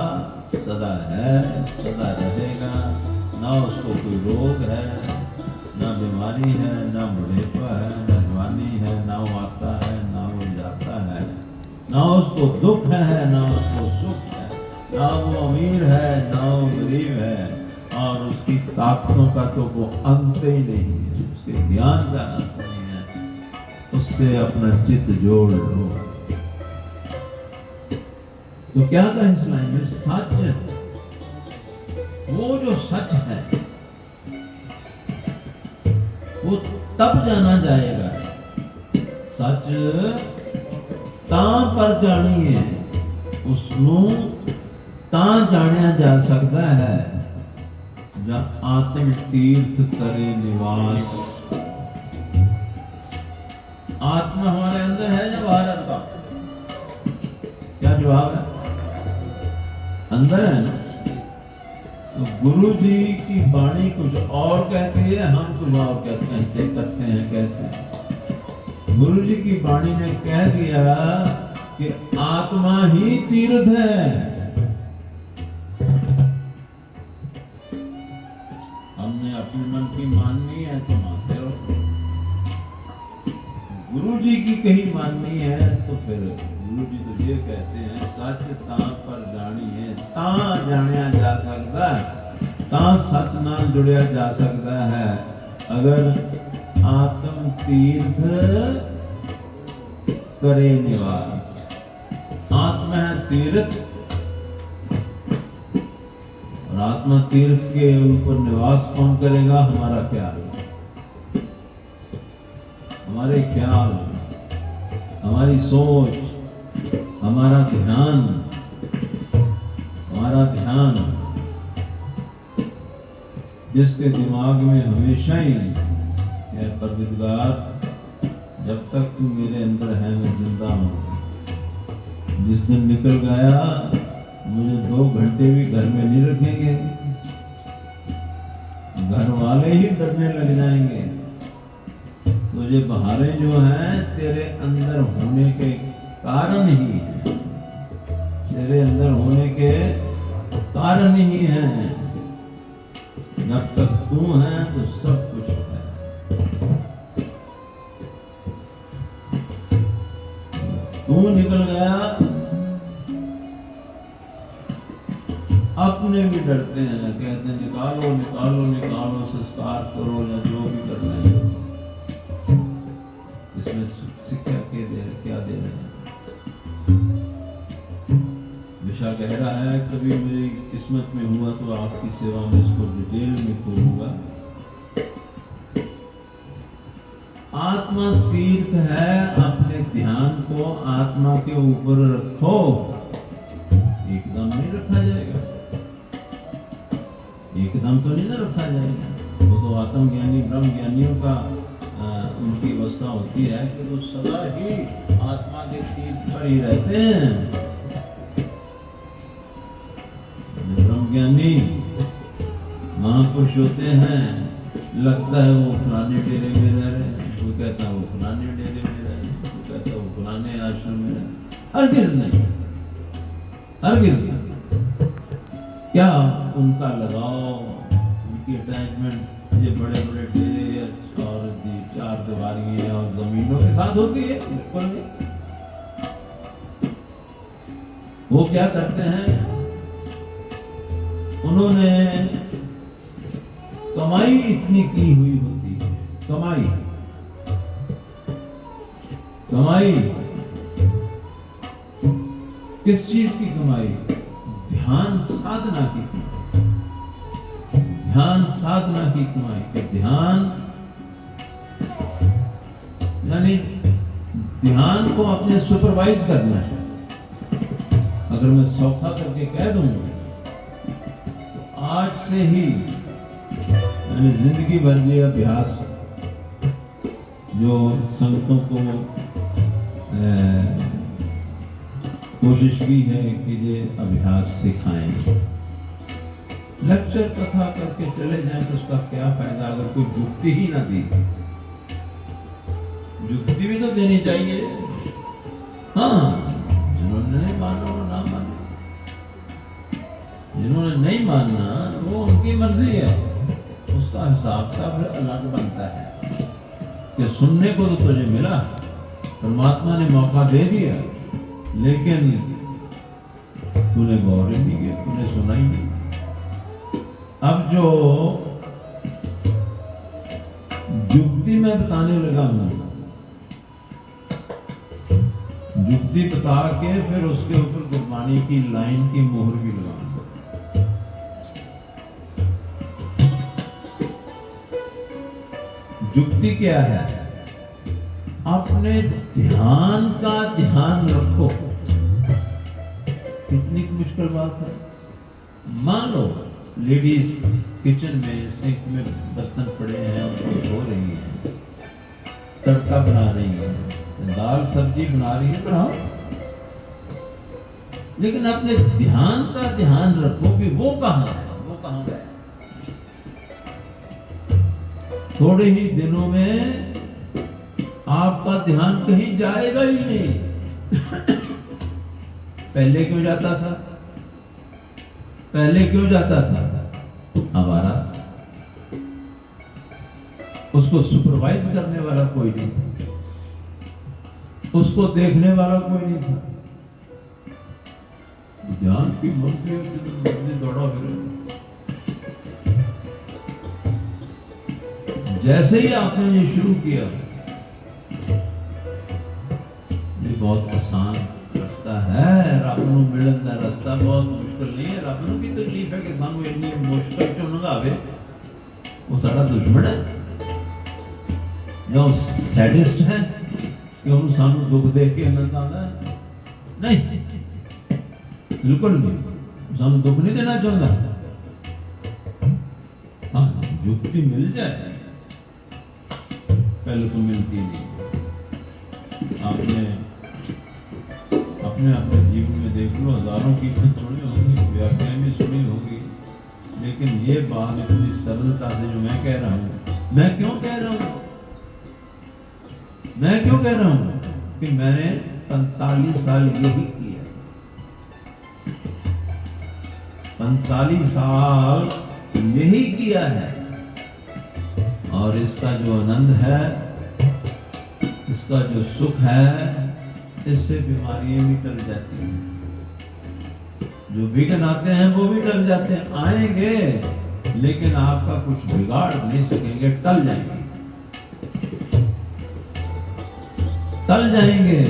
सदा है, सदा रहेगा, ना उसको कोई रोग है, ना बीमारी है, ना बुढ़ेपा है, ना जवानी है, ना वो आता है, ना वो जाता है, ना उसको दुख है, ना उसको सुख है, ना वो अमीर है, ना वो गरीब है, और उसकी ताकतों का तो वो अंत ही नहीं है, उसके ज्ञान का अंत नहीं है। उससे अपना चित्त जोड़ लो। तो क्या कहा इस लाइन में? सच, वो जो सच है वो तब जाना जाएगा। सच तां पर जानी है, उसनों तां जानिया जा सकता है जब आत्म तीर्थ करे निवास। आत्मा हमारे अंदर है या बाहर का? क्या जवाब है? अंदर है ना। तो गुरु जी की वाणी कुछ और कहती है, हम कुछ और कहते हैं। गुरु जी की वाणी ने कह दिया कि आत्मा ही तीर्थ है। हमने अपने मन की माननी है तो मानते रहो, गुरु जी की कहीं माननी है तो फिर गुरु जी तो ये कहते हैं सच तां पर जानी है, तां जानिया जा सकता है, तां सच नाल जुड़िया जा सकता है अगर आत्म तीर्थ करे निवास। आत्मा है तीर्थ, और आत्मा तीर्थ के ऊपर निवास कौन करेगा? हमारा ख्याल, हमारे ख्याल, हमारी सोच, हमारा ध्यान, हमारा ध्यान। जिसके दिमाग में हमेशा ही है परवरदिगार, जब तक तू मेरे अंदर है मैं जिंदा हूँ। जिस दिन निकल गया मुझे 2 घंटे भी घर में नहीं रखेंगे, घर वाले ही डरने लग जाएंगे। तुझे बहारें जो हैं तेरे अंदर होने के कारण ही है, तेरे अंदर होने के कारण ही है। जब तक तू है तो सब कुछ है। तू निकल गया, अपने भी डरते हैं, कहते हैं निकालो निकालो निकालो, संस्कार करो या जो भी करना है। इसमें शिक्षा क्या दे रहे हैं? विशा कह रहा है कभी मेरी किस्मत में हुआ तो आपकी सेवा में इसको डिटेल में खोलूंगा। आत्मा तीर्थ है, अपने ध्यान को आत्मा के ऊपर रखो। एकदम नहीं रखा जाएगा, एकदम तो नहीं ना रखा जाएगा। वो तो आत्मज्ञानी ब्रह्म ज्ञानियों का उनकी अवस्था होती है कि वो सदा ही आत्मा के तीर्थ पर ही रहते हैं। ब्रह्मज्ञानी महापुरुष होते हैं, लगता है वो फलाने डेरे में रह रहे हैं, वो कहता है वो फलाने डेरे में रह रहे हैं, वो कहता है वो फलाने आश्रम में रह रहे हैं। हरगिज़ नहीं, हरगिज़ नहीं। क्या उनका लगाव, उनकी अटैचमेंट ये बड़े बड़े डेरे और 4 दीवारियां और जमीनों के साथ होती है? बिल्कुल नहीं। वो क्या करते हैं? उन्होंने कमाई इतनी की हुई होती है, कमाई कमाई किस चीज की कमाई? ध्यान साधना की कमाई, ध्यान साधना की कमाई। के ध्यान यानी ध्यान को अपने सुपरवाइज करना है। अगर मैं सौखा करके कह दूं तो आज से ही मैंने जिंदगी भर ये अभ्यास जो संगतों को कोशिश की है कि ये अभ्यास सिखाएं। लेक्चर कथा करके चले जाएं तो उसका क्या फायदा अगर कोई जुक्ति ही ना दी। जुक्ति भी तो देनी चाहिए। हाँ, जिन्होंने नहीं माना वो ना माने, जिन्होंने नहीं मानना वो उनकी मर्जी है। उसका हिसाब का फिर अलग बनता है कि सुनने को तो तुझे मिला, परमात्मा ने मौका दे दिया, लेकिन तूने गौर ही नहीं किया, तूने सुना ही नहीं। अब जो जुक्ति मैं बताने लगा हूं, जुक्ति बता के फिर उसके ऊपर गुरबानी की लाइन की मोहर भी लगाऊंगा। जुक्ति क्या है? अपने ध्यान का ध्यान रखो। कितनी मुश्किल बात है। मान लो लेडीज किचन में सिंक में बर्तन पड़े हैं, उनको धो रही हैं, तड़का बना रही हैं, दाल सब्जी बना रही है, बनाओ, लेकिन अपने ध्यान का ध्यान रखो कि वो कहां है, वो कहां गया। थोड़े ही दिनों में आपका ध्यान कहीं जाएगा ही नहीं। पहले क्यों जाता था? पहले क्यों जाता था? हमारा उसको सुपरवाइज करने वाला कोई नहीं था, उसको देखने वाला कोई नहीं था। ध्यान की मर्जी दौड़ा फिर। जैसे ही आपने ये शुरू किया, बहुत आसान रास्ता है, रब नूं मिलन दा रास्ता बहुत मुश्किल नहीं है। रब नूं भी तकलीफ है कि सानू इन्नी मुश्किल चों लंघावे, वो साडा दुश्मन है या सैडिस्ट है कि उन्होंने सानू दुख देख के आनंद आता है? नहीं, बिल्कुल नहीं, सानू दुख नहीं देना चाहता। हाँ, युक्ति मिल जाए, पहले तो मिलती नहीं। आपने अपने अपने जीवन में देख लो, हजारों कीमत सुनी होगी, व्याख्याएं भी सुनी होगी, लेकिन ये बात इतनी सरलता से जो मैं कह रहा हूँ, मैं क्यों कह रहा हूँ कि मैंने 45 साल यही किया, 45 साल यही किया है, और इसका जो आनंद है, इसका जो सुख है, इससे बीमारियां भी टल जाती हैं, जो विघ्न आते हैं वो भी टल जाते हैं, आएंगे लेकिन आपका कुछ बिगाड़ नहीं सकेंगे, टल जाएंगे।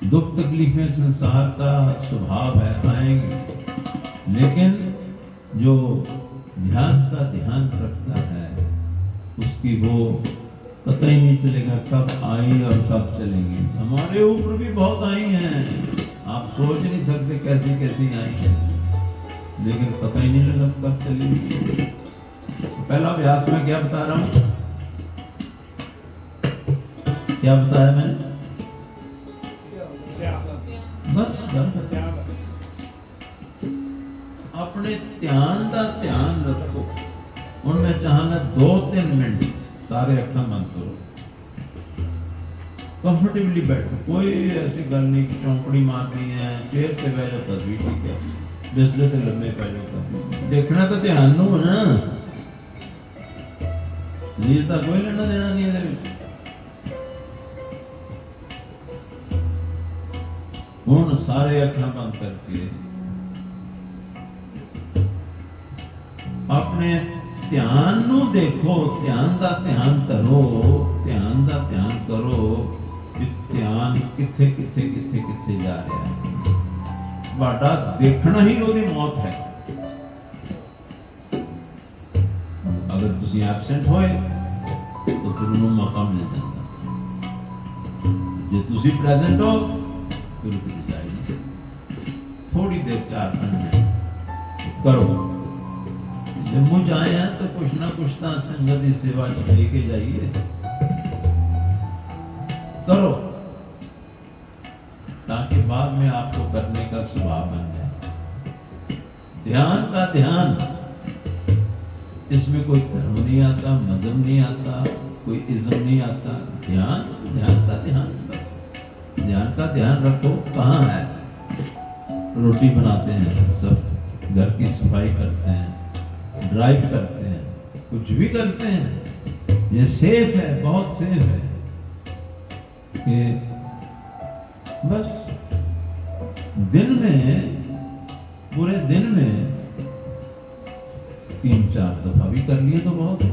दुख तकलीफें संसार का स्वभाव है, आएंगे, लेकिन जो ध्यान का ध्यान रखता है उसकी वो पता ही नहीं चलेगा कब आई और कब चलेंगी। हमारे ऊपर भी बहुत आई हैं, आप सोच नहीं सकते कैसी कैसी आई हैं, लेकिन पता ही नहीं लगा कब चलेंगी। पहला अभ्यास में क्या बता रहा हूं, क्या बताया मैंने? बस अपने ध्यान का ध्यान रखो। और मैं चाहना 2-3 मिनट सारे अखा बंद करो, कंफर्टेबली बैठो, कोई ऐसी गल नहीं कि चौंकड़ी मारनी है, चेयर पे बैठ जाओ तब भी ठीक है, बिस्तर पे लम्बे पै जाओ तब। देखना तो ध्यान नूं है ना, लीर का कोई लेना देना नहीं है। हुण सारे अखा बंद करके अपने ध्यान नू देखो, ध्यान का ध्यान करो, ध्यान का ध्यान करो कि ध्यान किथे किथे किथे किथे जा रहा है। बाटा देखना ही ओदी मौत है। अगर तुसी एब्सेंट होए तो फिर उन्होंने मौका मिल जाता, जे तुसी प्रेजेंट हो फिर जा ही नहीं सकते। थोड़ी देर 4-5 मिनट करो। जम्मू जाए हैं तो कुछ ना कुछ तो संगत की सेवा लेके जाइए, करो, ताकि बाद में आपको करने का स्वभाव बन जाए। ध्यान का ध्यान, इसमें कोई धर्म नहीं आता, मजहब नहीं आता, कोई इज्म नहीं आता। ध्यान का ध्यान, बस ध्यान का ध्यान रखो। कहाँ है? रोटी बनाते हैं सब, घर की सफाई करते हैं, ड्राइव करते हैं, कुछ भी करते हैं, ये सेफ है, बहुत सेफ है कि बस दिन में, पूरे दिन में 3-4 दफा भी कर लिए तो बहुत है।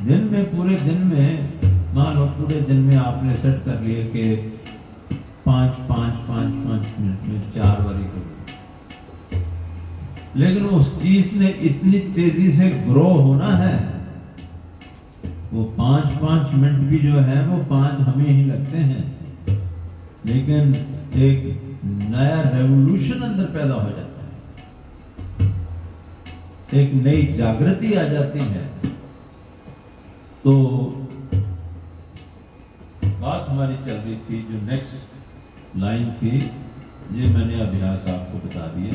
दिन में, पूरे दिन में, मान लो पूरे दिन में आपने सेट कर लिए कि 5 मिनट में 4 बारी करो, लेकिन उस चीज ने इतनी तेजी से ग्रो होना है, वो 5 मिनट भी जो है वो 5 हमें ही लगते हैं, लेकिन एक नया रेवोल्यूशन अंदर पैदा हो जाता है, एक नई जागृति आ जाती है। तो बात हमारी चल रही थी, जो नेक्स्ट लाइन थी, ये मैंने अभ्यास आपको बता दिया।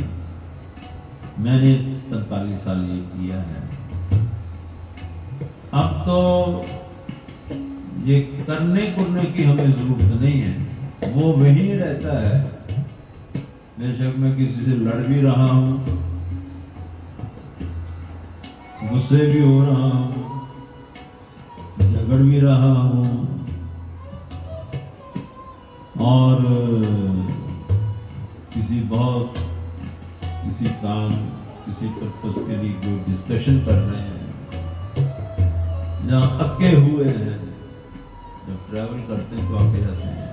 मैंने 45 साल ये किया है। अब तो ये करने की हमें जरूरत नहीं है, वो वही रहता है। बेशक मैं किसी से लड़ भी रहा हूं, गुस्से भी हो रहा हूं, झगड़ भी रहा हूं, और किसी काम, किसी पर्पस के लिए कोई डिस्कशन कर रहे हैं, जहाँ अक्के हुए हैं, जब ट्रैवल करते हैं तो आके जाते हैं,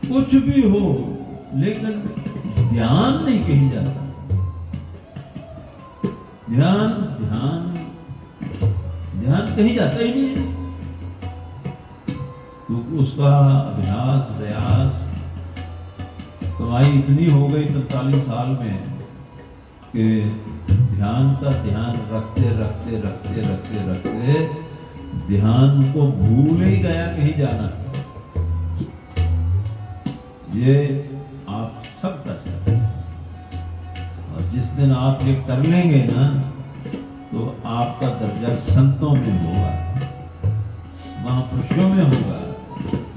कुछ भी हो लेकिन ध्यान नहीं कहीं जाता। ध्यान ध्यान ध्यान कहीं जाता ही नहीं है, क्योंकि उसका अभ्यास प्रयास कमाई इतनी हो गई 45 साल में कि ध्यान का ध्यान रखते रखते रखते रखते रखते ध्यान को भूल ही गया कहीं जाना। ये आप सब कर सकते हैं, और जिस दिन आप ये कर लेंगे ना तो आपका दर्जा संतों में होगा, महापुरुषों में होगा,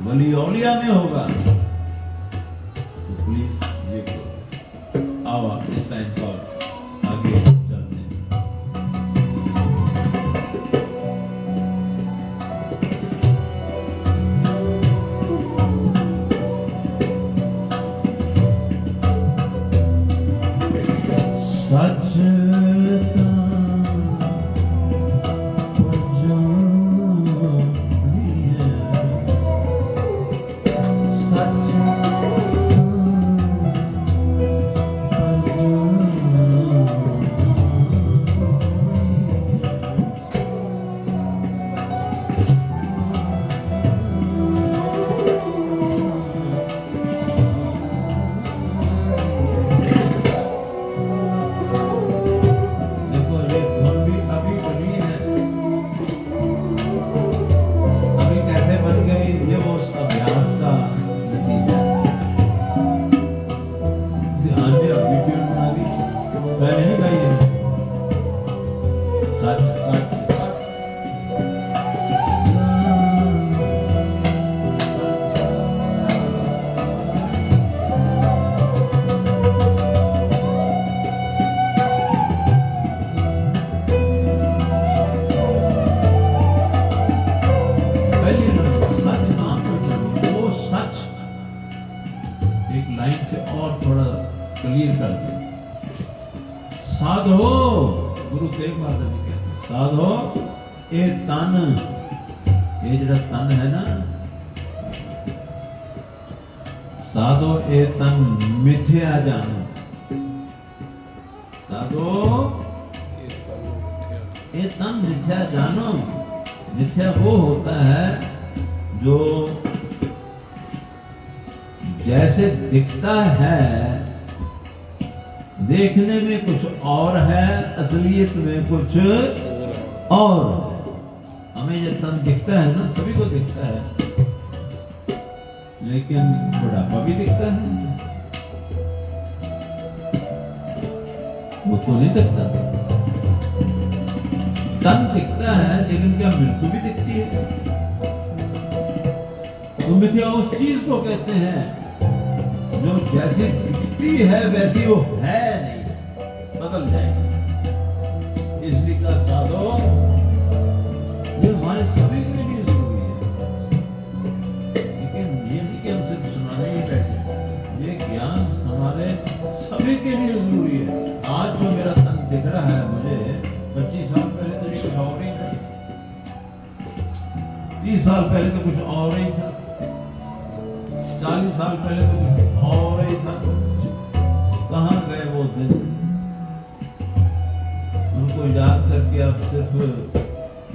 वली औलिया में होगा। तो प्लीज ये करो। आओ आप इस टाइम पर आगे चलते हैं। सचता क्लियर कर दिया। साधो, गुरु तेग बहादुर जी कहते हैं, साधो ये तन, ये जड़ा तन है ना, साधो ये तन मिथ्या जानो। साधो ये तन मिथ्या जानो। मिथ्या वो होता है जो जैसे दिखता है, देखने में कुछ और है, असलियत में कुछ और है। हमें ये तन दिखता है ना, सभी को दिखता है, लेकिन बुढ़ापा भी दिखता है, वो तो नहीं दिखता। तन दिखता है, लेकिन क्या मृत्यु भी दिखती है? तो मिथ्या उस चीज को कहते हैं जो जैसी दिखती है वैसी वो है नहीं, बदल जाएगी। इसलिए का साधो ये हमारे सभी के लिए जरूरी है, लेकिन ये नहीं कि हम सिर्फ सुनाने ही बैठे, ये ज्ञान हमारे सभी के लिए जरूरी है। आज जो मेरा तन दिख रहा है मुझे, 25 साल पहले तो ये कुछ और ही था, 30 साल पहले तो कुछ और ही था, 40 साल पहले तो कुछ और ही था। कहाँ गए वो दिन? उनको याद करके अब सिर्फ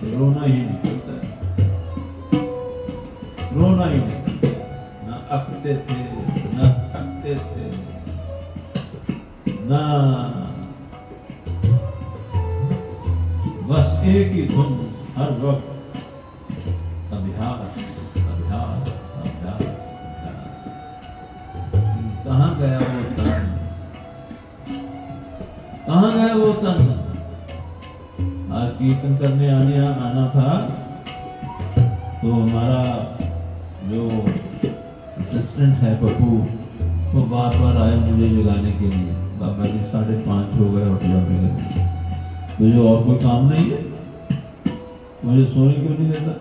रोना ही निकलता है, रोना ही निकलता है। ना अकते थे, ना थकते थे, ना, बस एक ही धुन हर वक्त, अभ्यास अभ्यास अभ्यास अभ्यास। कहाँ गया वो तन? कहाँ गया वो तन? आज कीर्तन करने आना था, तो हमारा जो असिस्टेंट है पप्पू, वो बार बार आया मुझे जगाने के लिए, बाबा जी 5:30 हो गए, उठ जाओ, मुझे और कोई काम नहीं है, मुझे सोने क्यों नहीं देता?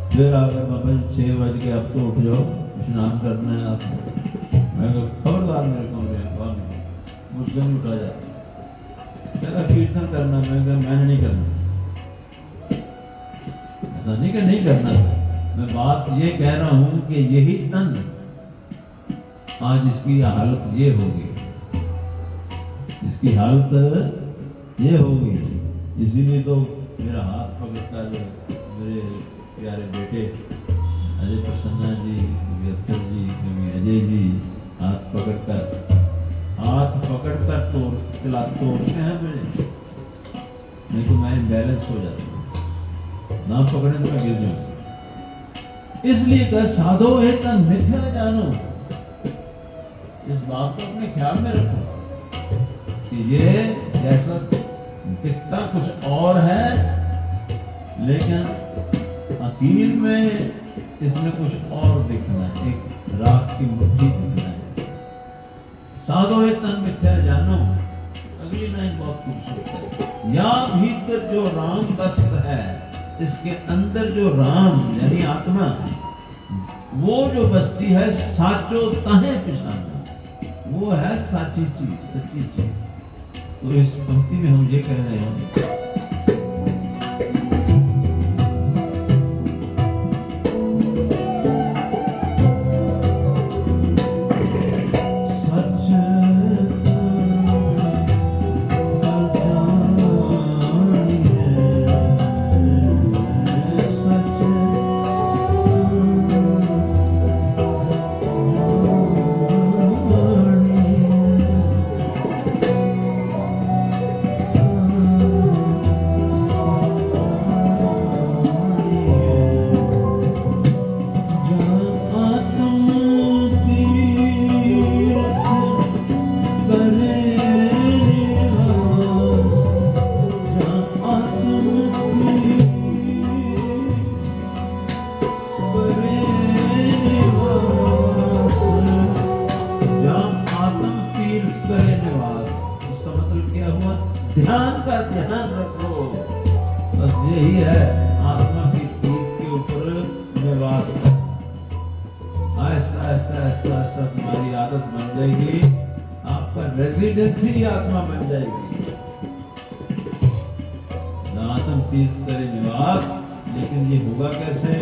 फिर आ गए बाबा जी 6 बज के, अब तो उठ जाओ, स्नान करना है आपको। मैं खबरदार, मेरे कमरे में मुझसे नहीं उठा जाता। कहता कीर्तन करना, मैं कहा मैंने नहीं करना, ऐसा नहीं कि नहीं करना था, मैं बात ये कह रहा हूं कि यही तन आज इसकी हालत ये हो गई, इसकी हालत ये हो गई। इसीलिए तो मेरा हाथ पकड़ता जो मेरे प्यारे बेटे अजय प्रसन्ना जी, कभी अख्तर जी, कभी अजय जी हाथ पकड़कर तोड़ते हैं मुझे, नहीं तो मैं बैलेंस हो जाता हूँ, ना पकड़े तो मैं गिर जाऊँ। इसलिए कह साधो हे तन मिथ्या जानो, इस बात को अपने ख्याल में रखो कि ये जैसा दिखता कुछ और है, लेकिन अकील में इसमें कुछ और दिखना है, एक राख की मुट्ठी दिखना है। साधो हे तन मिथ्या जानो, अगली लाइन बहुत खूबसूरत है। या भीतर जो राम बस्त है, इसके अंदर जो राम यानी आत्मा वो जो बसती है, साचो ताहे पिछाना, वो है साची चीज, सच्ची चीज। तो इस पंक्ति में हम ये कह रहे हैं ध्यान का ध्यान रखो, बस यही है आत्मा की तीर्थ के ऊपर निवास कर। आहिस्ता आहिस्ता आहिस्ता आहिस्ता तुम्हारी आदत बन जाएगी, आपका रेजिडेंसी आत्मा बन जाएगी। आत्म तीर्थ करे निवास, लेकिन ये होगा कैसे?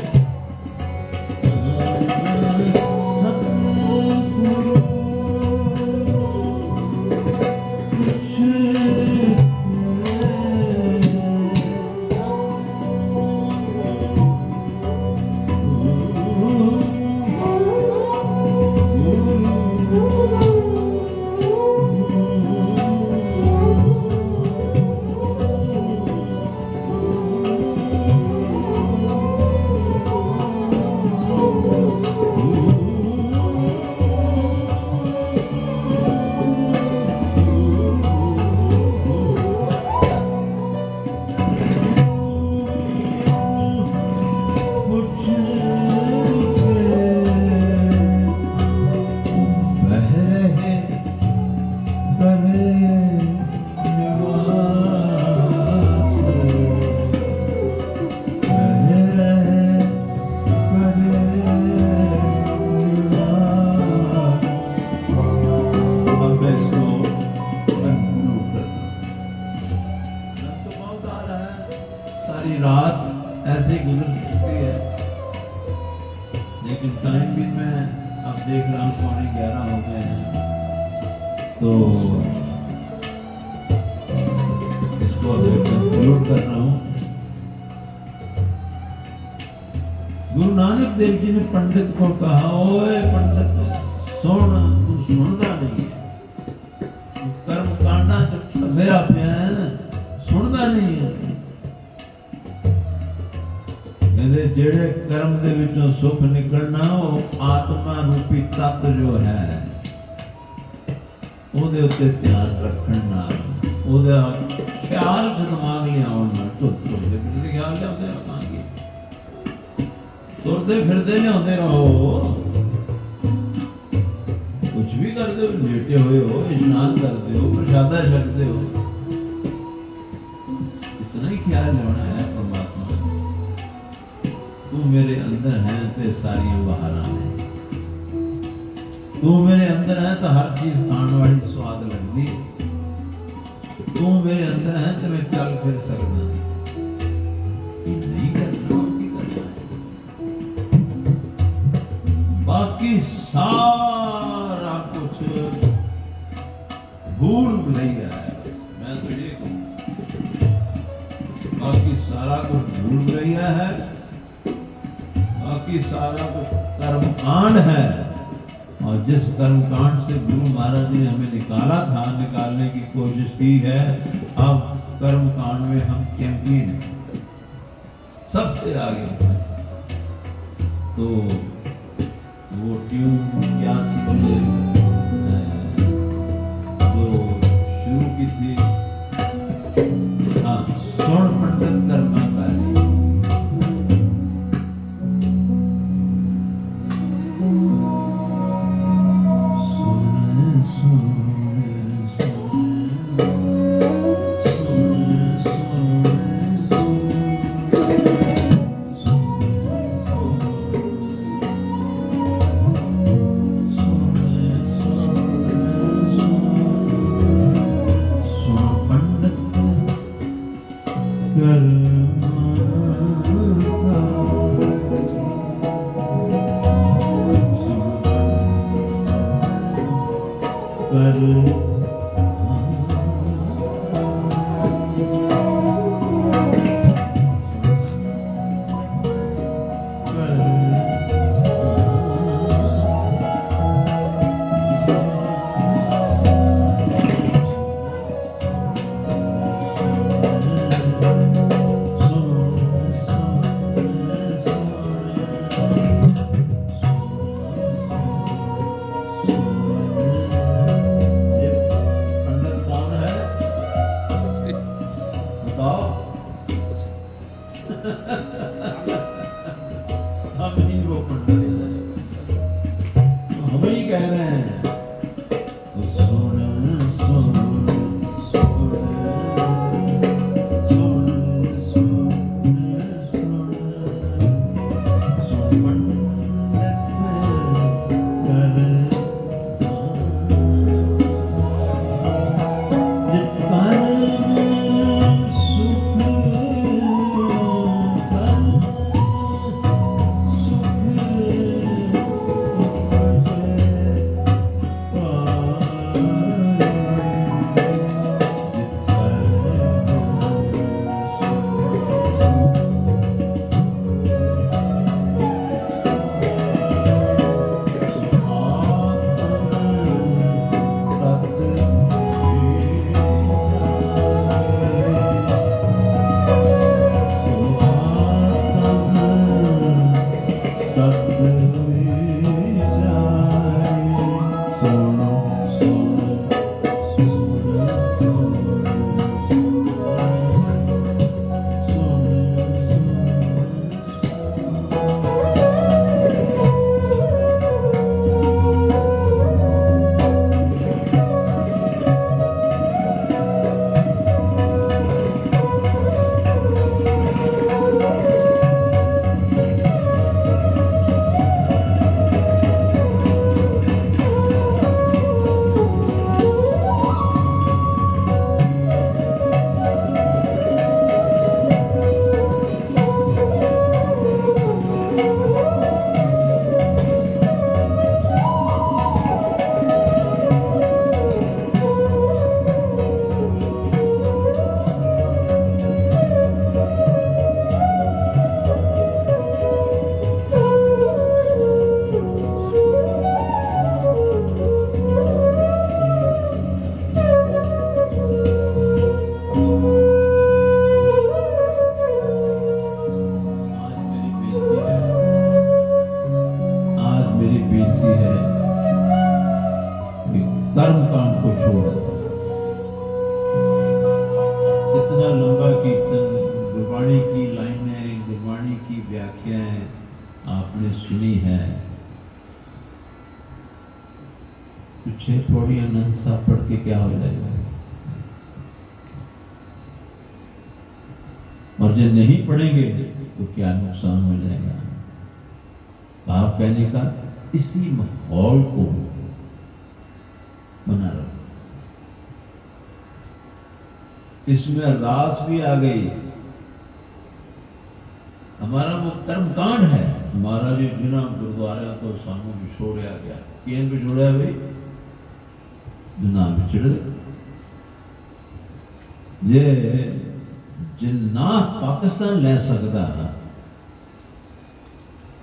सारी रात ऐसे गुजर सकती है, लेकिन टाइम भी मैं अब देख रहा हूँ 11:15 हो गए हैं, तो इसको कंक्लूड कर रहा हूँ। गुरु नानक देव जी ने पंडित को कहा, ओए पंडित सुन, तू सुनता नहीं है, कर्म कांडा च फसिया पिया है, सुनता नहीं है। कहते जेड़े कर्म दे विचों सुख निकलना, वो आत्मा रूपी तत्व जो है ਉਹਦੇ ਉੱਤੇ ਧਿਆਨ ਰੱਖਣ ਨਾਲ, ਉਹਦਾ ਖਿਆਲ ਚ ਦਿਮਾਗ ਲਿਆਉਣ ਨਾਲ ਤੁਰਦੇ ਫਿਰਦੇ ਖਿਆਲ ਲਿਆਉਂਦੇ ਰਹਾਂਗੇ, ਤੁਰਦੇ ਫਿਰਦੇ ਲਿਆਉਂਦੇ ਰਹੋ। कुछ भी करते हो, लेटे हुए हो, स्नान करते हो, प्रसादा छकते हो, इतना ही ख्याल होना है परमात्मा, तू मेरे अंदर है तो सारी बहाना है, तू मेरे अंदर है तो हर चीज खाने वाली स्वाद लगती, तू मेरे अंदर है तो मैं चल फिर सकता, नहीं करता बाकी सारा कुछ भूल भुलैया है। मैं तो ये कहूँ बाकी सारा कुछ भूल भुलैया है, बाकी सारा कुछ कर्मकांड है। और जिस कर्मकांड से गुरु महाराज ने हमें निकाला था, निकालने की कोशिश की है, अब कर्मकांड में हम चैंपियन हैं, सबसे आगे हैं। तो वो ट्यून क्या थी जो शुरू की थी, हाँ, स्वर्ण पंडित कर्मकारी। हम ही वो पंडित हैं, हम ही कह रहे हैं तो सुन सुन सुन सुन सुन सुन सुन पंडित कर जित कर्म सुख कर्मकांड को छोड़ इतना लंबा कीर्तन, गुरबाणी की लाइनें, गुरबाणी की व्याख्याएं आपने सुनी है। कुछ थोड़ी अनंत सा पढ़ के क्या हो जाएगा, और जो नहीं पढ़ेंगे तो क्या नुकसान हो जाएगा। भाव कहने का इसी माहौल को बना रहा, इसमें अरदास भी आ गई हमारा वो कर्मकांड है। महाराज जी जिन्हों गुरुद्वारा तो सानू विछोड़िया गया, किन विछोड़िया भाई? जिन्ना विछड़े जे जिन्ना पाकिस्तान ले सकता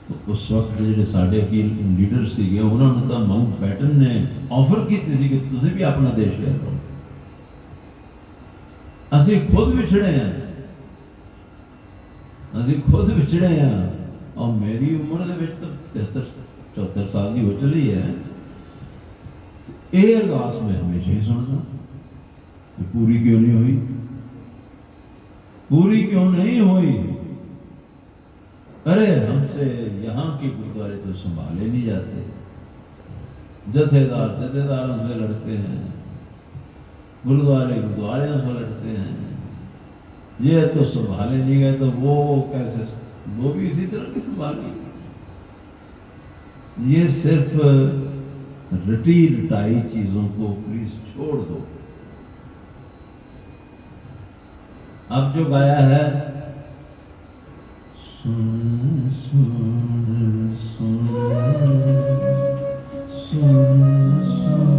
तो उस वक्त जो साढ़े की लीडर से उन्होंने तो माउंट बैटन ने ऑफर की थी कि तुम भी अपना देश ले लो। असी खुद विछड़े हैं, असी खुद विछड़े हैं। और मेरी उम्र के 73-74 साल की हो चली है। ये अरदास मैं हमेशा ही सुनता, पूरी क्यों नहीं हुई? पूरी क्यों नहीं हुई? अरे हमसे यहाँ के गुरुद्वारे तो संभाले नहीं जाते, जथेदार जथेदारों से लड़ते हैं, गुरुद्वारे गुरुद्वारे से लड़ते हैं, ये तो संभाले नहीं गए तो वो कैसे, वो भी इसी तरह की संभाली। ये सिर्फ रटी रटाई चीजों को प्लीज छोड़ दो। अब जो गाया है सुन सुन सुन सुन सुन,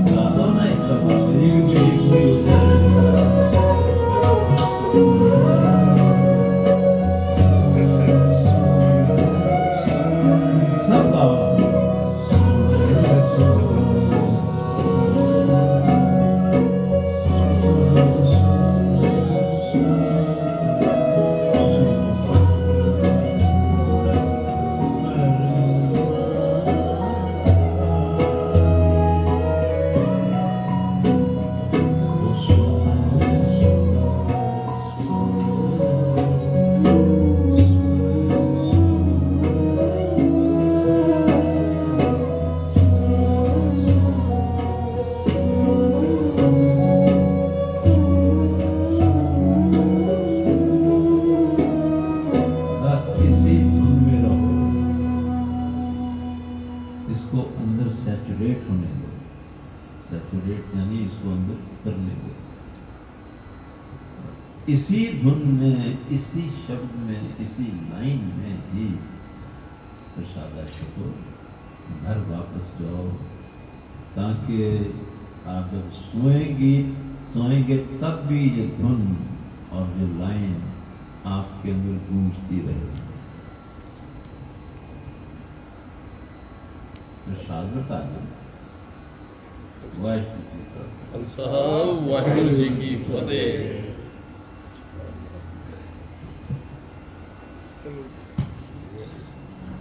गा दो ना एक बार, मेरी भी पूरी हो जाए। सब गाओ। इसको अंदर सैचुरेट होने दो। सैचुरेट यानी इसको अंदर उतरने दो। इसी धुन में, इसी शब्द में, इसी लाइन में ही प्रसादा छको, घर वापस जाओ, ताकि आप जब सोएंगे तब भी ये धुन और ये लाइन आपके अंदर गूंजती रहेगी। प्रसाद बता दो। वाहिगुरू वाहिगुरू जी की फतेह।